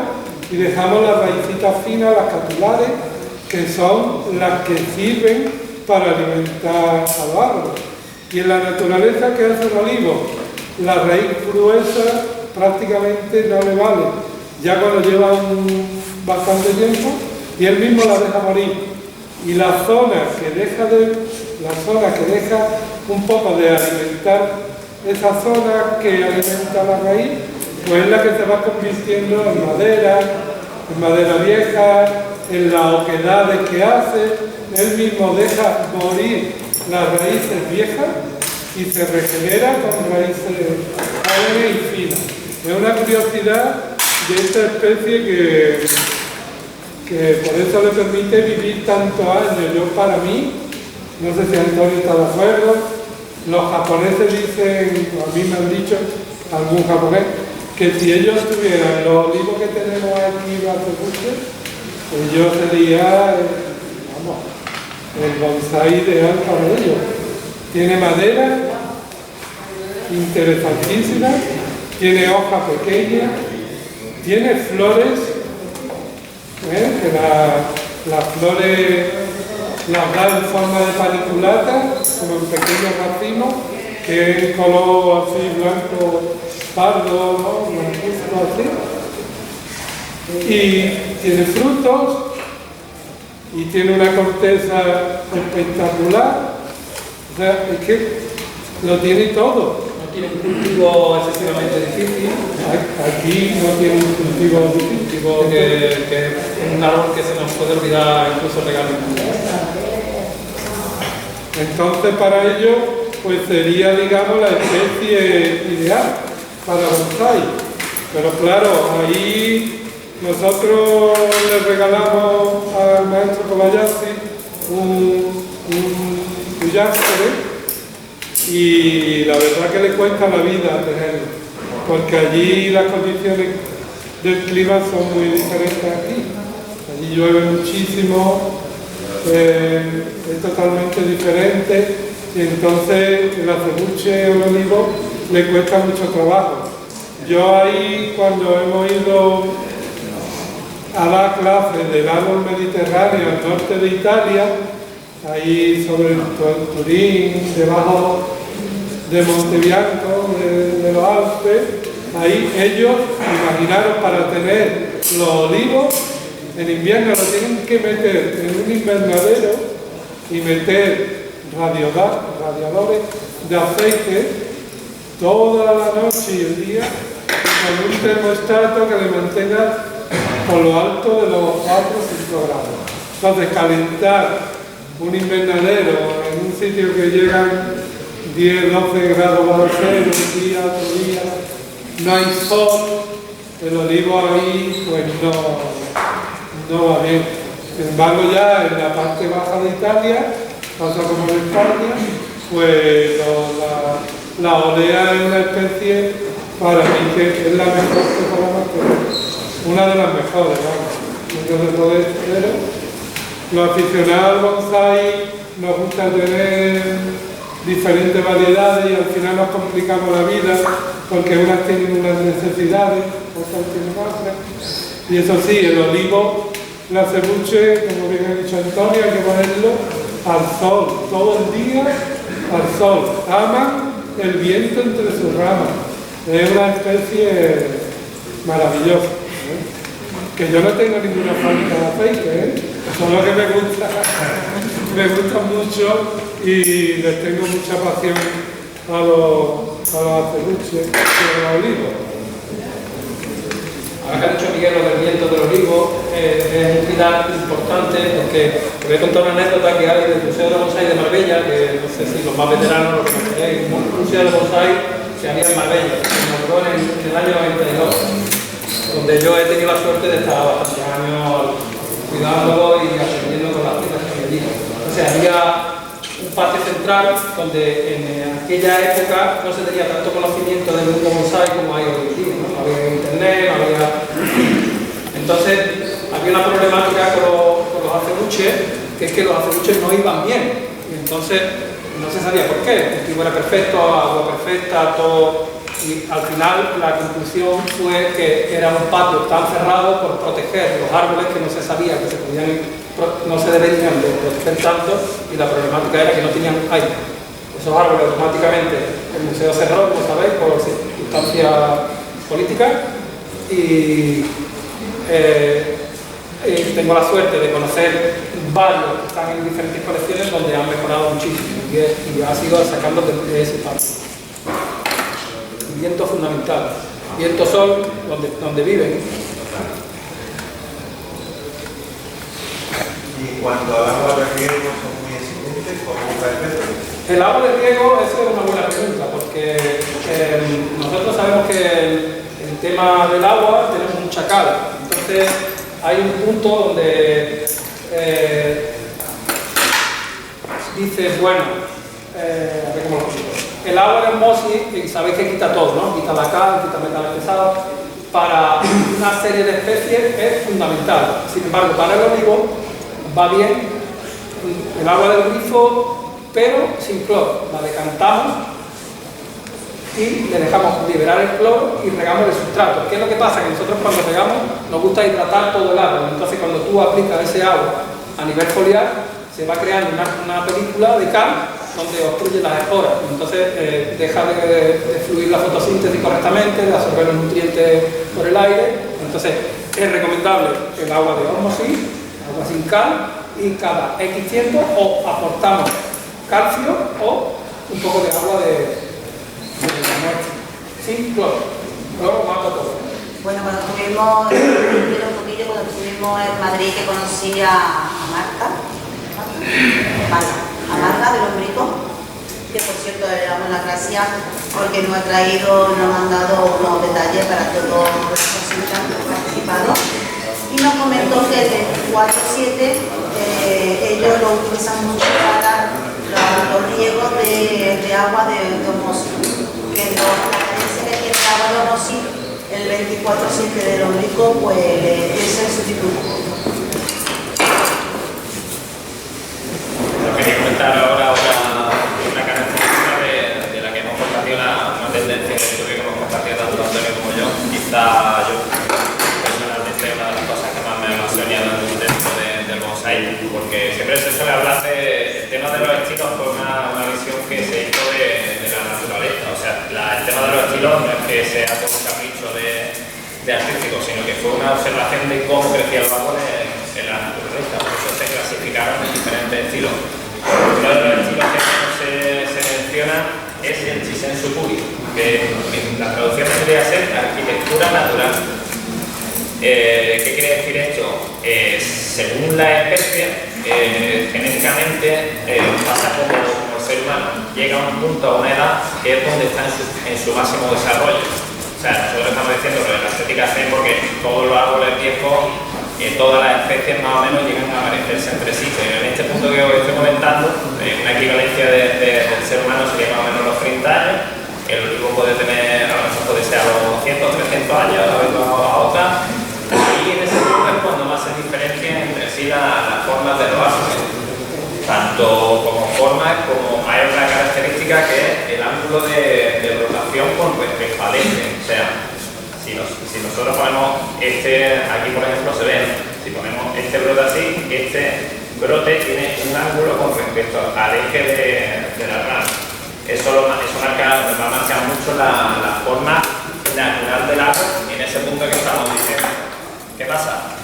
[SPEAKER 1] y dejamos las raícitas finas, las capitulares, que son las que sirven para alimentar a los árboles. Y en la naturaleza, ¿qué hace el olivo? La raíz gruesa prácticamente no le vale, ya cuando lleva bastante tiempo, y él mismo la deja morir. Y la zona que deja un poco de alimentar esa zona que alimenta la raíz, pues es la que se va convirtiendo en madera vieja, en las oquedades que hace. Él mismo deja morir las raíces viejas y se regenera con raíces jóvenes y finas. Es una curiosidad de esta especie que por eso le permite vivir tantos años. Yo, para mí, no sé si Antonio está de acuerdo, los japoneses dicen, o a mí me han dicho, algún japonés, que si ellos tuvieran los olivos que tenemos aquí bajo pues yo sería, el bonsái ideal para ellos. Tiene madera interesantísima, tiene hojas pequeñas, tiene flores, que las flores las da en forma de paniculata, como en pequeños racimos, que es color así blanco, pardo, ¿no? Blancuzco así. Y tiene frutos, y tiene una corteza espectacular. O sea, es que lo tiene todo.
[SPEAKER 3] tiene un cultivo excesivamente difícil.
[SPEAKER 1] Aquí no tiene un cultivo difícil.
[SPEAKER 3] Cultivo que es un árbol que se nos puede olvidar incluso regar.
[SPEAKER 1] Entonces, para ello, pues sería, digamos, la especie ideal para bonsái. Pero claro, ahí nosotros le regalamos al maestro Kobayashi un Uyástere, y la verdad que le cuesta la vida tenerlo, porque allí las condiciones del clima son muy diferentes aquí. Allí llueve muchísimo, es totalmente diferente, y entonces el acebuche o el olivo le cuesta mucho trabajo. Yo ahí, cuando hemos ido a la clase del árbol mediterráneo al norte de Italia, ahí sobre el Turín, debajo de Montebianco, de los Alpes, ahí ellos, imaginaros, para tener los olivos, en invierno lo tienen que meter en un invernadero y meter radiadores de aceite toda la noche y el día, con un termostato que le mantenga por lo alto de los 4 o 5 grados. Entonces, calentar un invernadero en un sitio que llegan 10, 12 grados bajo cero, un día, otro día, no hay sol, el olivo ahí pues no va bien. Sin embargo, ya en la parte baja de Italia, pasa como en España, pues la olea es una especie, para mí, que es la mejor que podemos tener, una de las mejores, vamos. Entonces, poder tener, los aficionados al bonsái nos gusta tener diferentes variedades y al final nos complicamos la vida porque unas tienen unas necesidades, otras tienen otras. Y eso sí, el olivo, el acebuche, como bien ha dicho Antonio, hay que ponerlo al sol, todo el día al sol. Aman el viento entre sus ramas. Es una especie maravillosa. Que yo no tengo ninguna fábrica de aceite, solo que me gusta mucho y les tengo mucha pasión a los acebuches y a los olivos.
[SPEAKER 3] Ahora que ha dicho Miguel lo del viento del olivo, es un pilar importante porque voy a contar una anécdota que hay del Museo de Bonsái de Marbella, que no sé si los más veteranos lo conoceréis, un museo de bonsái que había en Marbella, que se inauguró en el año 92. Donde yo he tenido la suerte de estar bastantes años cuidándolo y aprendiendo con las piezas que me digo. Entonces había un patio central donde en aquella época no se tenía tanto conocimiento del mundo bonsái como hay hoy en día, ¿no? No había internet, no había... Entonces había una problemática con los acebuches, que es que los acebuches no iban bien. Y entonces no se sabía por qué. El cultivo era perfecto, agua perfecta, todo... Y al final la conclusión fue que era un patio tan cerrado por proteger los árboles que no se sabía que no se deberían de proteger tanto, y la problemática era que no tenían aire. Esos árboles automáticamente el museo cerró, como sabéis, por circunstancias políticas, y tengo la suerte de conocer varios que están en diferentes colecciones donde han mejorado muchísimo y ha sido sacando de ese patio. Viento fundamental, viento sol, donde viven.
[SPEAKER 5] Y cuando al agua de riego son muy exigentes, ¿cómo está el método?
[SPEAKER 3] El agua de riego, esa es una buena pregunta, porque nosotros sabemos que el tema del agua tenemos mucha cal. Entonces hay un punto donde dices, bueno, a ver cómo lo explico. El agua de osmosis, y sabéis que quita todo, ¿no? Quita la cal, quita metales pesados. Para una serie de especies es fundamental. Sin embargo, para el olivo va bien el agua del grifo, pero sin cloro. La decantamos y le dejamos liberar el cloro y regamos el sustrato. ¿Qué es lo que pasa? Que nosotros cuando regamos nos gusta hidratar todo el árbol. Entonces cuando tú aplicas ese agua a nivel foliar, se va creando una película de cal donde obstruye las esporas, entonces deja de fluir la fotosíntesis correctamente, de absorber los nutrientes por el aire. Entonces es recomendable el agua de osmosis, agua sin cal, y cada X tiempo o aportamos calcio o un poco de agua
[SPEAKER 1] Sí, claro. Luego mata todo.
[SPEAKER 2] Bueno, cuando estuvimos, un poquillo, cuando estuvimos en Madrid, que conocí a Marta, a Marta de Lombrico, que por cierto le damos las gracias porque nos ha traído, nos han dado unos detalles para todos los que han participado. Y nos comentó que el 24/7 ellos lo utilizan mucho para los riegos de agua de osmosis, que la carencia que tiene el agua de osmosis, el 24/7 del Lombrico, pues es el sustituto.
[SPEAKER 4] Quería comentar ahora una característica de la que hemos compartido, una tendencia que hemos compartido tanto Antonio como yo. Quizá yo personalmente una de las cosas que más me ha apasionado dentro del bonsai, porque siempre se suele hablar del tema de los estilos por una visión que se hizo de la naturaleza. O sea, el tema de los estilos no es que sea como un capricho de artístico, sino que fue una observación de cómo crecía el árbol en la naturaleza. Por eso se clasificaron en diferentes estilos. Uno de los estilos que se menciona es el Shisensupuri, que en la traducción debería ser arquitectura natural. ¿Qué quiere decir esto? Según la especie, genéticamente pasa como el ser humano, llega a un punto, a una edad, que es donde está en su máximo desarrollo. O sea, nosotros estamos diciendo lo de la estética C porque todos los árboles viejos, todas las especies más o menos llegan a parecerse entre sí. Pero en este punto que os estoy comentando, una equivalencia del ser humano sería más o menos los 30 años. El olivo puede tener, a lo mejor puede ser a los 200, 300 años, a veces a otra. Y en ese punto es cuando más se diferencian entre sí las formas de los árboles. Tanto como formas como hay otra característica que es el ángulo de rotación con respecto al eje. O sea, si nosotros ponemos aquí por ejemplo se ve, si ponemos este brote así, este brote tiene un ángulo con respecto al eje de la rama. Eso nos va a marcar mucho la forma natural del árbol en ese punto que estamos diciendo. ¿Qué pasa?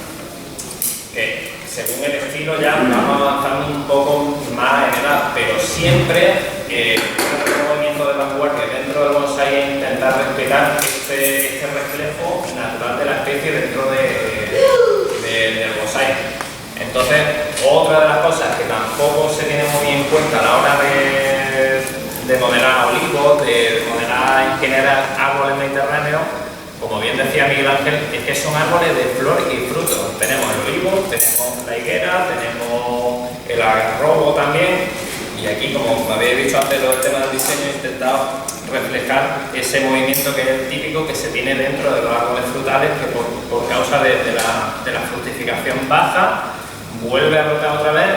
[SPEAKER 4] Que según el estilo ya vamos avanzando un poco más en edad, pero siempre un movimiento de vanguardia dentro del bonsai es intentar respetar este reflejo natural de la especie dentro del bonsai. Entonces, otra de las cosas que tampoco se tiene muy en cuenta a la hora de modelar olivos, de modelar en general árboles mediterráneos, como bien decía Miguel Ángel, es que son árboles de flor y fruto. Tenemos el olivo, tenemos la higuera, tenemos el algarrobo también. Y aquí, como me habéis dicho antes, el tema del diseño, he intentado reflejar ese movimiento que es el típico que se tiene dentro de los árboles frutales, que por causa de la fructificación baja, vuelve a brotar otra vez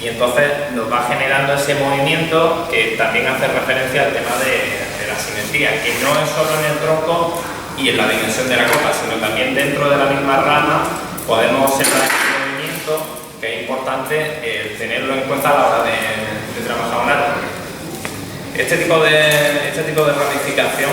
[SPEAKER 4] y entonces nos va generando ese movimiento que también hace referencia al tema de la simetría, que no es solo en el tronco y en la dimensión de la copa, sino también dentro de la misma rama podemos observar este movimiento, que es importante tenerlo en cuenta a la hora de trabajar un árbol. Este tipo de ramificación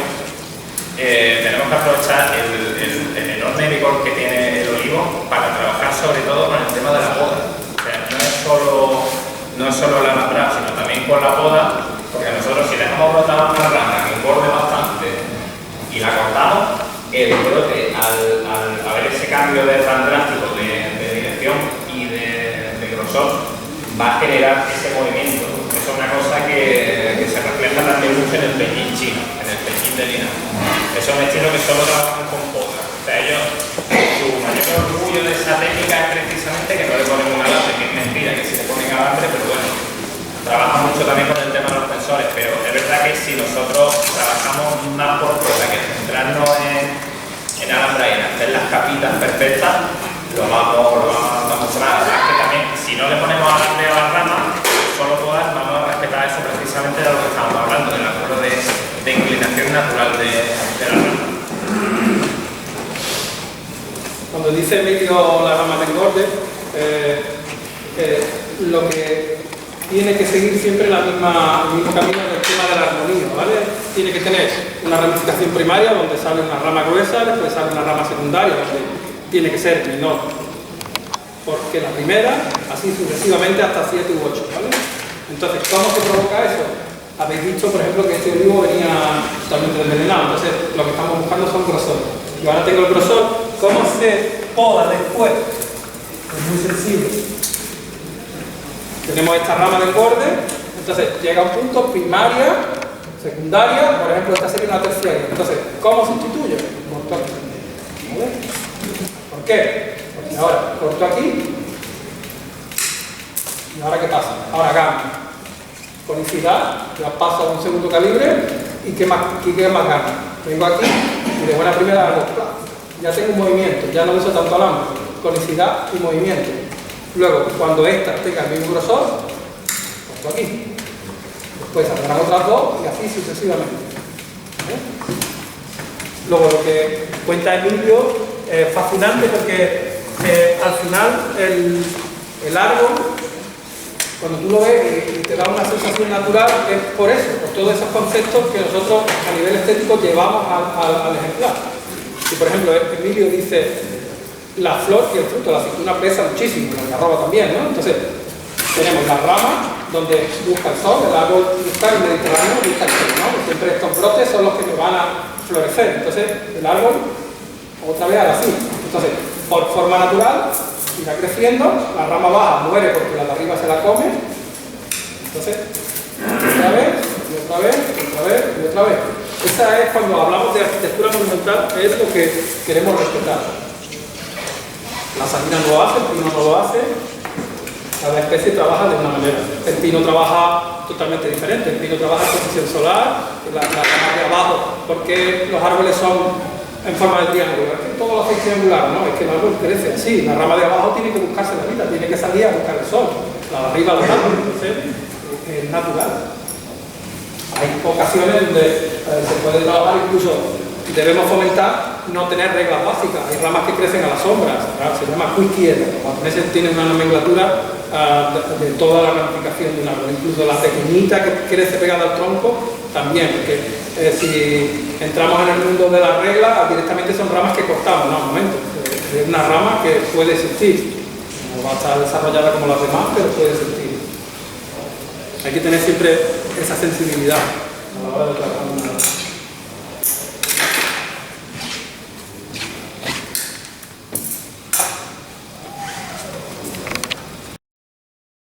[SPEAKER 4] tenemos que aprovechar el enorme vigor que tiene el olivo para trabajar sobre todo con el tema de la poda. O sea, no es solo la alambrada, sino también con la poda, porque nosotros si dejamos brotar una rama que engorde bastante y la cortamos, el brote al ver ese cambio tan drástico de dirección y de grosor va a generar ese movimiento. Eso es una cosa que se refleja también mucho en el peñín chino, en el peñín de lina. Eso es un estilo que solo trabajan con poda. O sea, ellos, su mayor orgullo de esa técnica es precisamente que no le ponen un alambre, que es mentira, que sí le ponen alambre, pero bueno, trabaja mucho también con el tema de los tensores, pero es verdad que si nosotros trabajamos más por poda que centrarnos en alambra y en hacer las capitas perfectas, lo vamos a funcionar. Es que también, si no le ponemos alambre a la rama, solo podar, vamos a respetar eso precisamente de lo que estamos hablando, del ángulo de inclinación natural de la rama.
[SPEAKER 1] Cuando dice Emilio la rama de engorde, lo que tiene que seguir siempre el mismo camino del tema de la armonía, ¿vale? Tiene que tener una ramificación primaria donde sale una rama gruesa, después sale una rama secundaria donde tiene que ser menor, porque la primera, así sucesivamente hasta 7 u 8, ¿vale? Entonces, ¿cómo se provoca eso?
[SPEAKER 3] Habéis visto, por ejemplo, que este olivo venía totalmente envenenado, entonces lo que estamos buscando son grosor. Y ahora tengo el grosor. ¿Cómo se poda después? Es muy sencillo. Tenemos esta rama del borde, entonces llega a un punto, primaria, secundaria, por ejemplo, esta sería una terciaria. Entonces, ¿cómo sustituyo? Corto aquí. ¿Vale? ¿Por qué? Porque ahora corto aquí. ¿Y ahora qué pasa? Ahora cambio. Conicidad, ya paso a un segundo calibre. ¿Y qué más gano? Vengo aquí y de buena primera hago ¡plá! Ya tengo un movimiento, ya no uso tanto alambre. Conicidad y movimiento. Luego, cuando esta tenga el mismo grosor, corto aquí. Después saldrán otras dos y así sucesivamente. ¿Vale? Luego, lo que cuenta Emilio es fascinante porque al final el árbol, cuando tú lo ves y te da una sensación natural, es por eso, por todos esos conceptos que nosotros a nivel estético llevamos al ejemplar. Si por ejemplo Emilio dice la flor y el fruto, la aceituna pesa muchísimo, la algarroba también, ¿no? Entonces tenemos la rama donde busca el sol, el árbol busca el Mediterráneo, busca el sol, ¿no? Siempre estos brotes son los que me van a florecer, entonces el árbol otra vez hará así. Entonces, por forma natural, irá creciendo, la rama baja muere porque la de arriba se la come, entonces, otra vez, y otra vez, y otra vez, y otra vez. Esa es cuando hablamos de arquitectura monumental, es lo que queremos respetar. La sabina no lo hace, el pino no lo hace, cada especie trabaja de una manera. El pino trabaja totalmente diferente, el pino trabaja en posición solar, la rama de abajo, porque los árboles son en forma de triángulo, es que todo lo hace triangular, ¿no? Es que el árbol crece así, la rama de abajo tiene que buscarse la vida, tiene que salir a buscar el sol, la de arriba del árbol, entonces es natural. Hay ocasiones donde se puede trabajar, incluso debemos fomentar no tener reglas básicas, hay ramas que crecen a la sombra, se llama quiquiera, los japoneses tienen una nomenclatura de toda la ramificación de un árbol, incluso la pequeñita que crece pegada al tronco, también, porque si entramos en el mundo de las reglas, directamente son ramas que cortamos, no, un momento, es una rama que puede existir, no va a estar desarrollada como las demás, pero puede existir. Hay que tener siempre esa sensibilidad a la hora de trabajar una rama.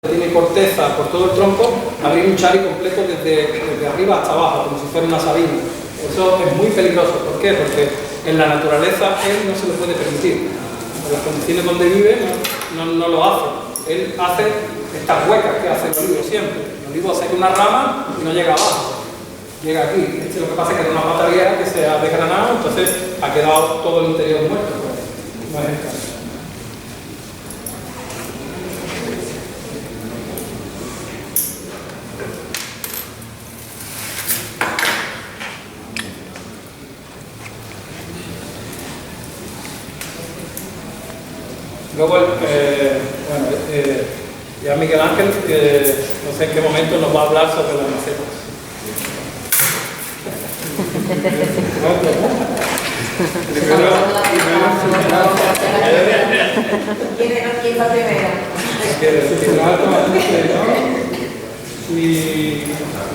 [SPEAKER 3] Tiene corteza por todo el tronco, abrir un chari completo desde arriba hasta abajo, como si fuera una sabina. Eso es muy peligroso. ¿Por qué? Porque en la naturaleza él no se lo puede permitir. En las condiciones donde vive no lo hace. Él hace estas huecas que hace el olivo siempre. El olivo saca una rama y no llega abajo. Llega aquí. Lo que pasa es que es una matariera que se ha desgranado, entonces ha quedado todo el interior muerto. No es el caso. Luego, ya Miguel Ángel, no sé en qué momento nos va a hablar sobre las macetas.
[SPEAKER 2] ¿Quién va primero?
[SPEAKER 3] Y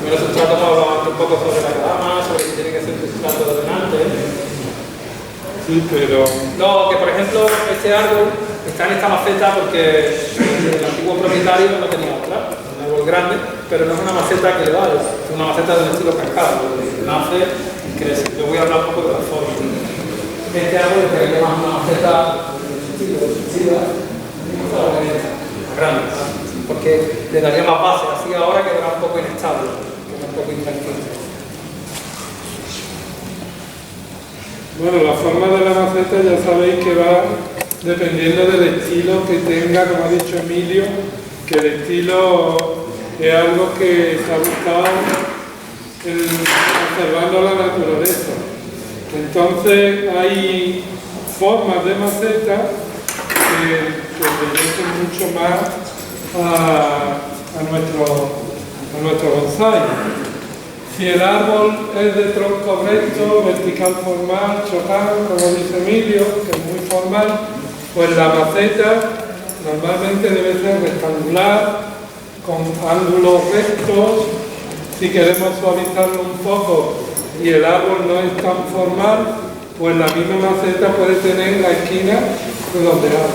[SPEAKER 3] primero sustrato vamos a hablar un poco sobre la grama, sobre si tiene que ser sustrato de delante.
[SPEAKER 1] Sí, pero...
[SPEAKER 3] No, que por ejemplo este árbol está en esta maceta porque el antiguo propietario no tenía otra, un árbol grande, pero no es una maceta que le da, es una maceta del estilo cascada, donde nace y crece. Yo voy a hablar un poco de la forma. Este árbol es que llaman una maceta del estilo grande, porque le daría más base, así ahora quedará un poco inestable, quedará un poco intranquilo.
[SPEAKER 1] Bueno, la forma de la maceta ya sabéis que va dependiendo del estilo que tenga, como ha dicho Emilio, que el estilo es algo que se ha buscado observando la naturaleza. Entonces hay formas de maceta que obedecen mucho más a nuestro bonsái. Si el árbol es de tronco recto, vertical formal, chopin, como dice Emilio, que es muy formal, pues la maceta normalmente debe ser rectangular, con ángulos rectos, si queremos suavizarlo un poco y el árbol no es tan formal, pues la misma maceta puede tener la esquina redondeada.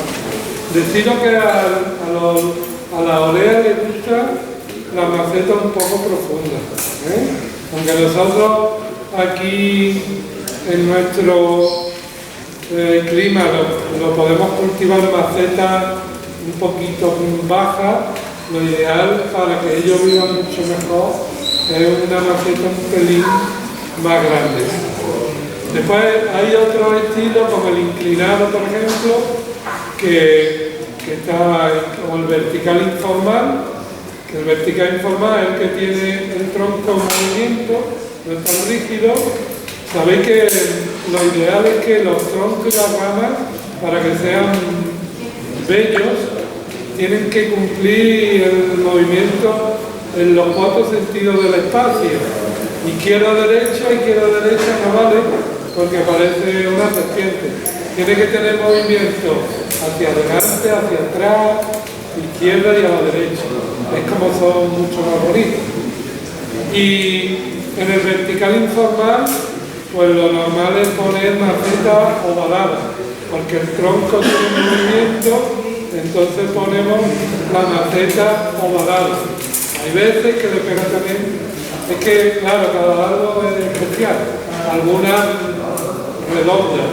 [SPEAKER 1] Deciros que a la olea le gusta la maceta un poco profunda, ¿eh? Aunque nosotros aquí en nuestro clima lo podemos cultivar en macetas un poquito bajas, lo ideal para que ellos vivan mucho mejor es una maceta un pelín más grande. Después hay otros estilos como el inclinado, por ejemplo, que está como el vertical informal, que el vertical informal es el que tiene el tronco en movimiento, no es tan rígido. Sabéis que lo ideal es que los troncos y las ramas, para que sean bellos, tienen que cumplir el movimiento en los 4 sentidos del espacio. Izquierda-derecha no vale, porque parece una serpiente. Tiene que tener movimiento hacia adelante, hacia atrás, izquierda y a la derecha. Es como son mucho más bonitos. Y en el vertical informal, pues lo normal es poner maceta ovalada, porque el tronco tiene movimiento, entonces ponemos la maceta ovalada. Hay veces que le pega también, es que claro, cada árbol es especial, algunas redondas.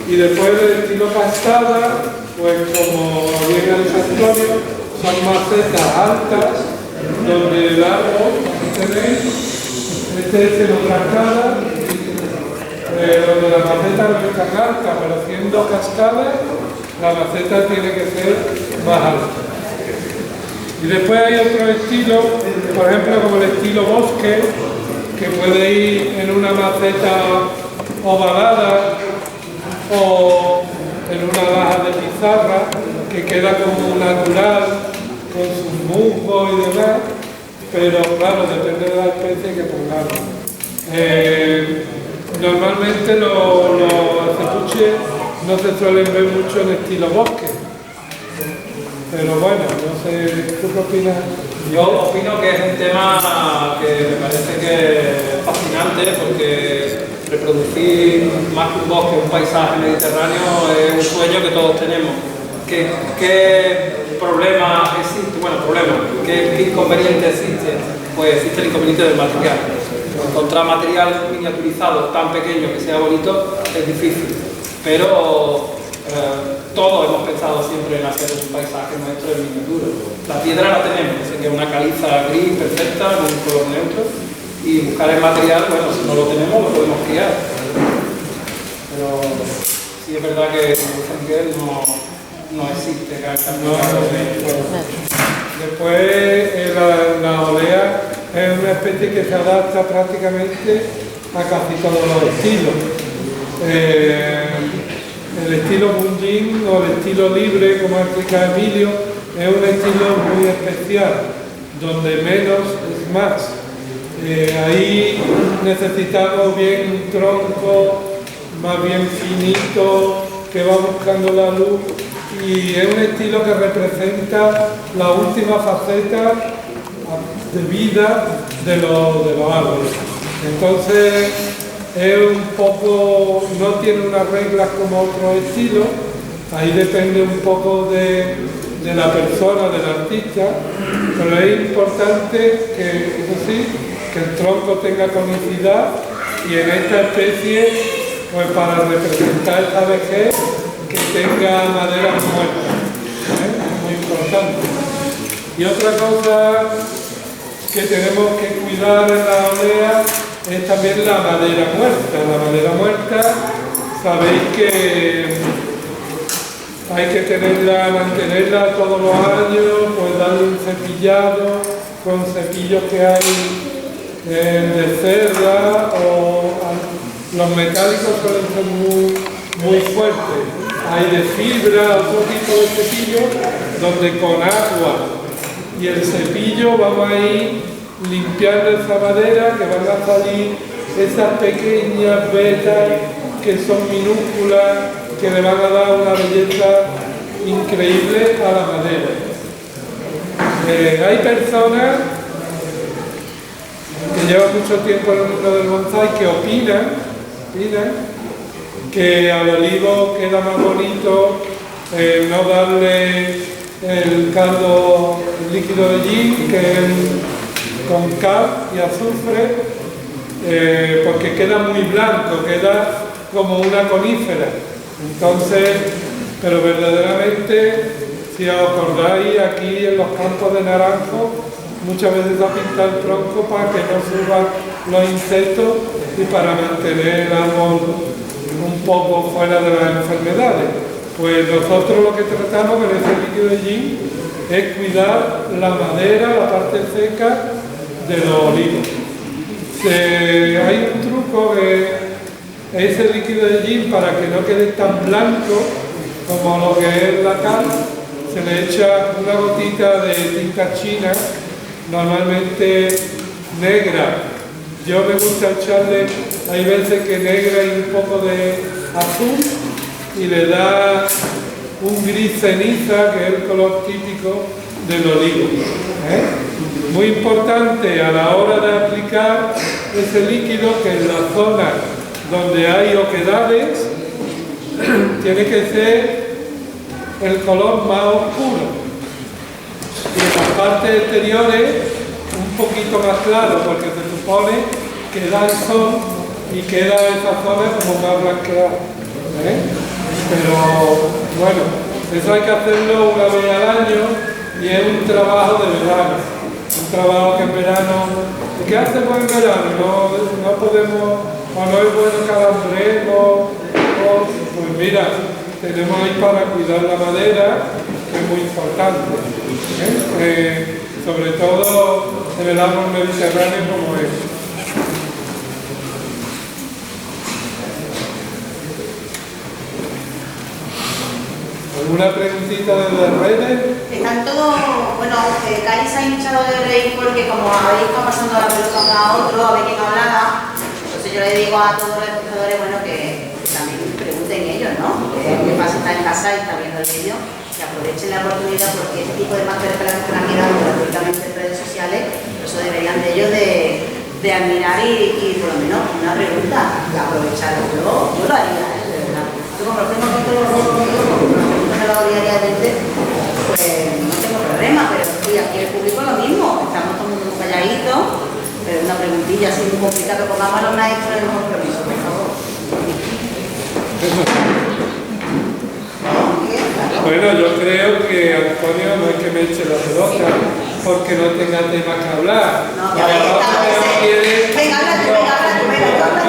[SPEAKER 1] Y después del estilo cascada, pues como bien ha dicho Antonio, son macetas altas, donde el árbol, este es el cascada, donde la maceta no es tan alta, pero siendo cascada, la maceta tiene que ser más alta. Y después hay otro estilo, por ejemplo como el estilo bosque, que puede ir en una maceta ovalada o en una laja de pizarra, que queda como natural, con sus musgos y demás, pero claro, depende de la especie que pongamos. Normalmente los acepuches no se suelen ver mucho en estilo bosque, pero bueno, no sé, ¿tú qué opinas?
[SPEAKER 3] Yo opino que es un tema que me parece que es fascinante, porque reproducir más que un bosque, un paisaje mediterráneo es un sueño que todos tenemos. ¿Qué problema existe? Bueno, ¿qué inconveniente existe? Pues existe el inconveniente del material. Encontrar material miniaturizado tan pequeño que sea bonito es difícil, pero todos hemos pensado siempre en hacer un paisaje nuestro en miniatura. La piedra la tenemos, así que una caliza gris perfecta, de un color neutro, y buscar el material, bueno, si no lo tenemos lo podemos criar. Pero sí es verdad que en Miguel no existe.
[SPEAKER 1] Después la olea es una especie que se adapta prácticamente a casi todos los estilos. El estilo Bunjin o el estilo libre, como explica Emilio, es un estilo muy especial, donde menos es más. Ahí necesitamos bien un tronco más bien finito, que va buscando la luz, y es un estilo que representa la última faceta de vida de los árboles. Entonces es un poco, no tiene unas reglas como otro estilo, ahí depende un poco de la persona, del artista, pero es importante que, eso sí, que el tronco tenga conicidad, y en esta especie, pues para representar esta vejez, que tenga madera muerta, muy importante. Y otra cosa que tenemos que cuidar en la olea es también la madera muerta. La madera muerta, sabéis que hay que mantenerla todos los años, pues darle un cepillado con cepillos que hay de cerda, o los metálicos suelen ser muy fuertes. Hay de fibra, otro tipo de cepillo, donde con agua y el cepillo vamos a ir limpiando esa madera, que van a salir esas pequeñas vetas que son minúsculas, que le van a dar una belleza increíble a la madera. Hay personas que llevan mucho tiempo en el mundo del bonsái, que opinan que al olivo queda más bonito no darle el caldo líquido de gin, que es con cal y azufre, porque queda muy blanco, queda como una conífera. Entonces, pero verdaderamente, si os acordáis, aquí en los campos de naranjo muchas veces se pinta el tronco para que no suban los insectos y para mantener el árbol un poco fuera de las enfermedades. Pues nosotros lo que tratamos con este líquido de gin es cuidar la madera, la parte seca de los olivos. Hay un truco que ese líquido de gin, para que no quede tan blanco como lo que es la cal, se le echa una gotita de tinta china, normalmente negra. Yo me gusta echarle, hay veces que negra y un poco de azul, y le da un gris ceniza, que es el color típico del olivo. Muy importante a la hora de aplicar ese líquido, que en la zona donde hay oquedades tiene que ser el color más oscuro, y en las partes exteriores un poquito más claro, porque se supone que da el sol y queda esa zona como más blanqueada. Pero bueno, eso hay que hacerlo una vez al año, y es un trabajo de verano, un trabajo que en verano, ¿qué hacemos en verano? No podemos, o no es bueno calambreo, pues mira, tenemos ahí para cuidar la madera, que es muy importante, sobre todo en el árbol mediterráneo como es. ¿Alguna preguntita desde redes?
[SPEAKER 2] Están todos, bueno, Cari se ha hinchado de reír porque como habéis estado pasando la pelota uno a otro, a ver quién hablaba, entonces yo le digo a todos los espectadores, bueno, que también pregunten ellos, ¿no? Que pasa, está en casa y está viendo el vídeo, que aprovechen la oportunidad, porque este tipo de masterclass que han mirado gratuitamente en redes sociales, eso deberían de ellos de admirar y por lo menos una pregunta, que aprovechar. Yo lo haría, de verdad. Yo como lo tengo con todos los diariamente, pues no tengo problema, pero sí, aquí el público lo mismo, estamos todo el mundo calladitos, pero una preguntilla así muy complicada, pongamos a los maestros en los compromisos, por favor.
[SPEAKER 1] Bueno, yo creo que Antonio no es que me eche la pelota, porque no tenga tema que hablar.
[SPEAKER 2] No, que venga, habla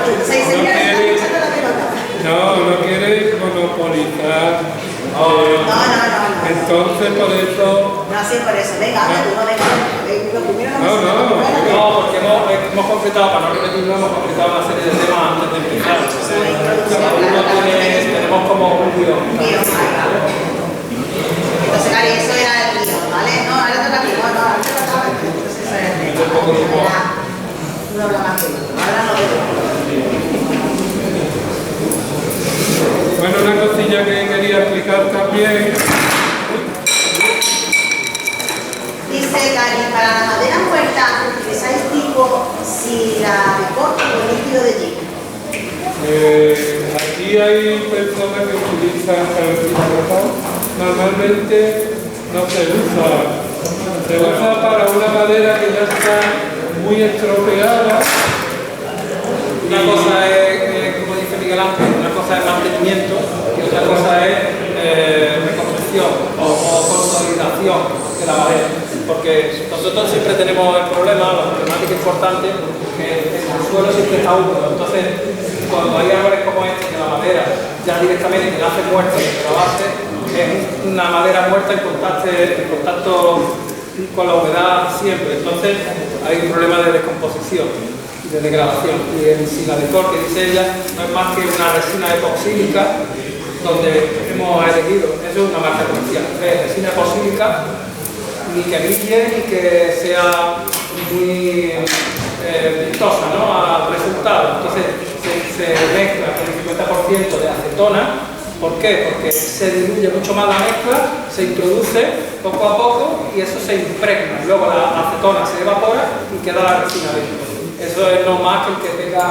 [SPEAKER 2] tú, se enseña la pelota.
[SPEAKER 1] No quiere monopolizar.
[SPEAKER 2] No.
[SPEAKER 1] Entonces, por eso...
[SPEAKER 2] No, sí, por eso. Venga, habla tú, lo primero
[SPEAKER 3] No, porque hemos completado, para no repetirlo, hemos completado una serie de temas antes de empezar. Tenemos como un guión.
[SPEAKER 2] Entonces, Cari, eso era el guión, ¿vale? No, ahora toca aquí. No, ahora te tocaba. Entonces, eso era el tema. Uno habla más que otro. Ahora no veo.
[SPEAKER 1] Bueno, una cosilla que quería explicar también.
[SPEAKER 2] Dice Cari, para la madera muerta, ¿utilizáis tipo silábico o líquido de gin?
[SPEAKER 1] Aquí hay personas que utilizan carbonatado. Normalmente no se usa. Se usa para una madera que ya está muy estropeada.
[SPEAKER 3] Una cosa es, como dice Miguel Ángel, una cosa es mantenimiento y otra cosa es reconstrucción o consolidación de la madera. Porque nosotros siempre tenemos el problema, la problemática importante, que el suelo siempre está húmedo. Entonces, cuando hay árboles como este, que la madera ya directamente nace muerta desde la base, es una madera muerta en contacto con la humedad siempre. Entonces, hay un problema de descomposición, de degradación. Y el Siladecor, que dice ella, no es más que una resina epoxílica donde hemos elegido, eso es una marca comercial, es resina epoxílica, ni que brille ni que sea muy vistosa, ¿no?, al resultado. Entonces se mezcla con el 50% de acetona. ¿Por qué? Porque se diluye mucho más la mezcla, se introduce poco a poco y eso se impregna. Luego la acetona se evapora y queda la resina dentro. Eso es no más que el que haya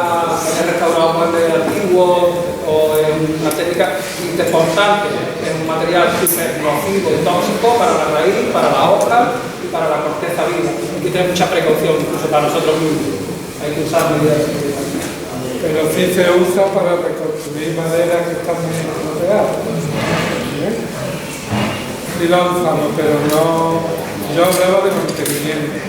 [SPEAKER 3] restaurado muebles antiguos o en una técnica interportante, en un material súper nocivo y tóxico para la raíz, para la hoja y para la corteza viva. Hay que tener mucha precaución, incluso para nosotros mismos. Hay que usar medidas de seguridad.
[SPEAKER 1] Pero sí se usa para reconstruir madera que está muy estropeada. Sí lo usamos, pero no. Yo hablaba de mantenimiento.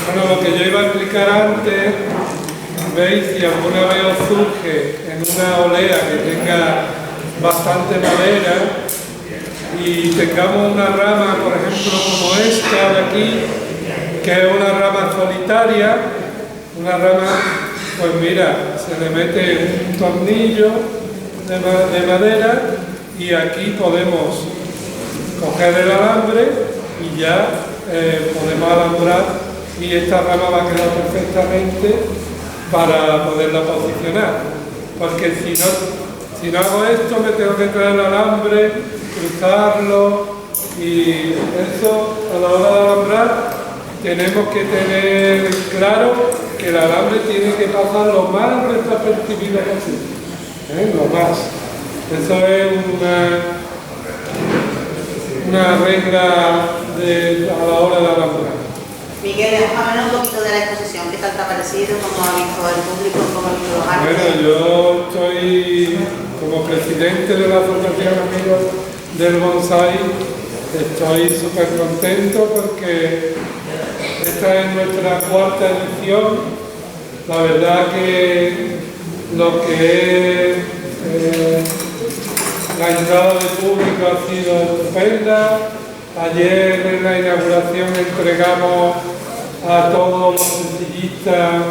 [SPEAKER 1] Bueno, lo que yo iba a explicar antes, veis, si alguna vez os surge en una olea que tenga bastante madera y tengamos una rama, por ejemplo, como esta de aquí, que es una rama solitaria, una rama, pues mira, se le mete un tornillo de madera y aquí podemos coger el alambre y ya podemos alambrar y esta rama va a quedar perfectamente para poderla posicionar, porque si no hago esto me tengo que traer el alambre, cruzarlo y eso a la hora de alambrar tenemos que tener claro que el alambre tiene que pasar lo más desapercibido posible, lo más. Eso es una regla a la hora de alambrar.
[SPEAKER 2] Miguel, háblanos un poquito de la exposición. ¿Qué tal te ha parecido? ¿Cómo ha visto el público? ¿Cómo ha visto los árboles?
[SPEAKER 1] Bueno, yo estoy como presidente de la Asociación Amigos del Bonsai, estoy súper contento porque esta es nuestra cuarta edición. La verdad que lo que es la entrada de público ha sido estupenda. Ayer en la inauguración entregamos a todos los sencillistas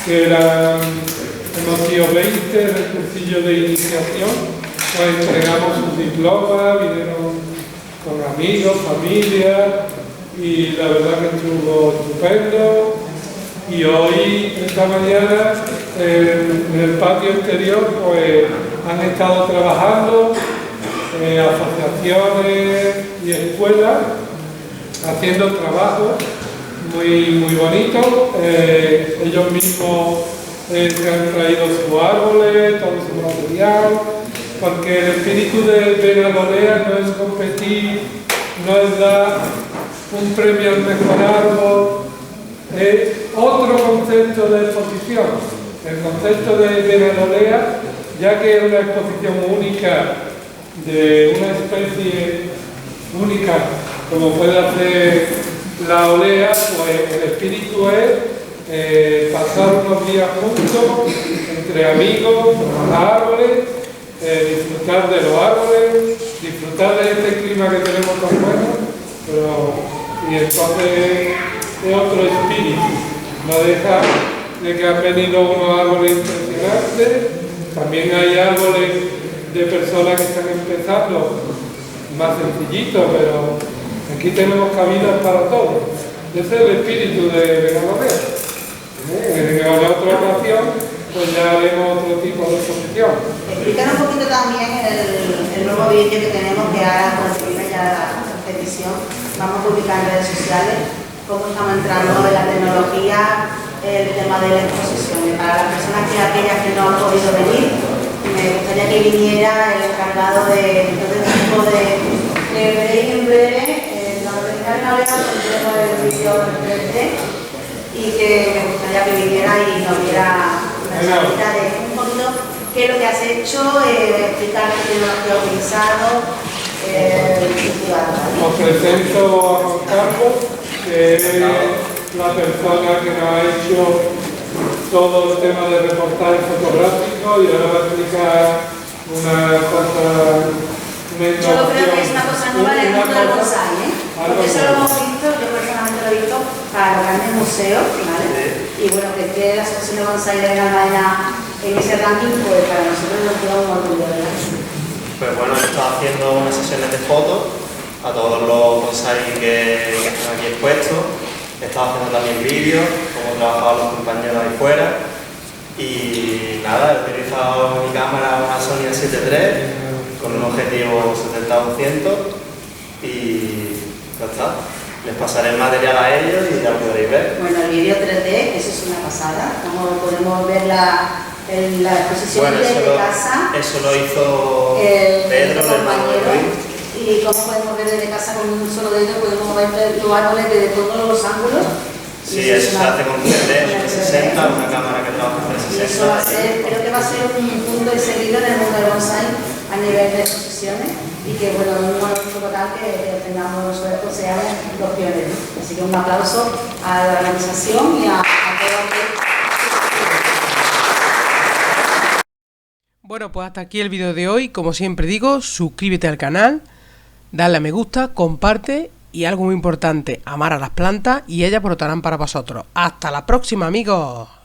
[SPEAKER 1] que hemos sido 20 del cursillo de iniciación, pues entregamos sus diplomas, vinieron con amigos, familia y la verdad que estuvo estupendo. Y hoy, esta mañana, en el patio exterior, pues han estado trabajando asociaciones y escuelas haciendo trabajo muy bonito. Ellos mismos se han traído sus árboles, todo su material, porque el espíritu de Benalolea no es competir, no es dar un premio al mejor árbol, es otro concepto de exposición. El concepto de Benalolea, ya que es una exposición única de una especie única como puede hacer la olea, pues el espíritu es pasar unos días juntos entre amigos, con los árboles, disfrutar de los árboles, disfrutar de este clima que tenemos tan bueno, y entonces es otro espíritu, no deja de que han venido unos árboles impresionantes. También hay árboles de personas que están empezando más sencillitos, pero aquí tenemos cabidas para todos. Ese es el espíritu de Benalolea. En la otra ocasión, pues ya haremos otro tipo de exposición.
[SPEAKER 2] Explícanos un poquito también el nuevo vídeo que tenemos, que ahora con ya la petición vamos a publicar en redes sociales, cómo estamos entrando en la tecnología, el tema de la exposición. Para las personas aquellas que no han podido venir, me gustaría que viniera el encargado de todo este tipo de veréis en breve, la organización tendremos el vídeo en 3D y que me gustaría que viniera y nos diera una charlita de un poquito qué es lo que has hecho, explicar qué tecnología has utilizado.
[SPEAKER 1] Os presento a Juan Carlos, que es la persona que nos ha hecho todo el tema de reportaje fotográfico y ahora va a explicar una cosa, una innovación.
[SPEAKER 2] Yo creo que es una cosa nueva en el mundo del bonsai, porque eso lo hemos visto, yo personalmente lo he visto para los grandes museos, ¿vale? Y bueno, que esté la Asociación de Bonsai de Benalolea en ese ranking, pues para nosotros nos queda un orgullo, ¿verdad?
[SPEAKER 6] Pues bueno, he estado haciendo unas sesiones de fotos a todos los bonsai que están aquí expuestos. He estado haciendo también vídeos, como trabajaban los compañeros ahí fuera. Y nada, he utilizado mi cámara, una Sony A7 III, con un objetivo 70-200 y ya está. Les pasaré el material a ellos y ya lo podréis ver.
[SPEAKER 2] Bueno, el vídeo 3D, eso es una pasada, como podemos ver en la exposición de casa.
[SPEAKER 6] Eso lo hizo
[SPEAKER 2] el
[SPEAKER 6] Pedro,
[SPEAKER 2] compañero. Y como podemos ver desde casa con un solo dedo, podemos ver los árboles desde todos los ángulos.
[SPEAKER 6] Sí, eso se hace con 3D, 360, una cámara que trabaja en 360.
[SPEAKER 2] Y eso va a ser, creo que va a ser un punto de seguido en el mundo del bonsai a nivel de exposiciones y que, bueno, un monolito total que tengamos suerte, sean los pioneros. Así que un aplauso a la organización y a todos los.
[SPEAKER 7] Bueno, pues hasta aquí el vídeo de hoy. Como siempre digo, suscríbete al canal, dale a me gusta, comparte y algo muy importante, amar a las plantas y ellas brotarán para vosotros. ¡Hasta la próxima, amigos!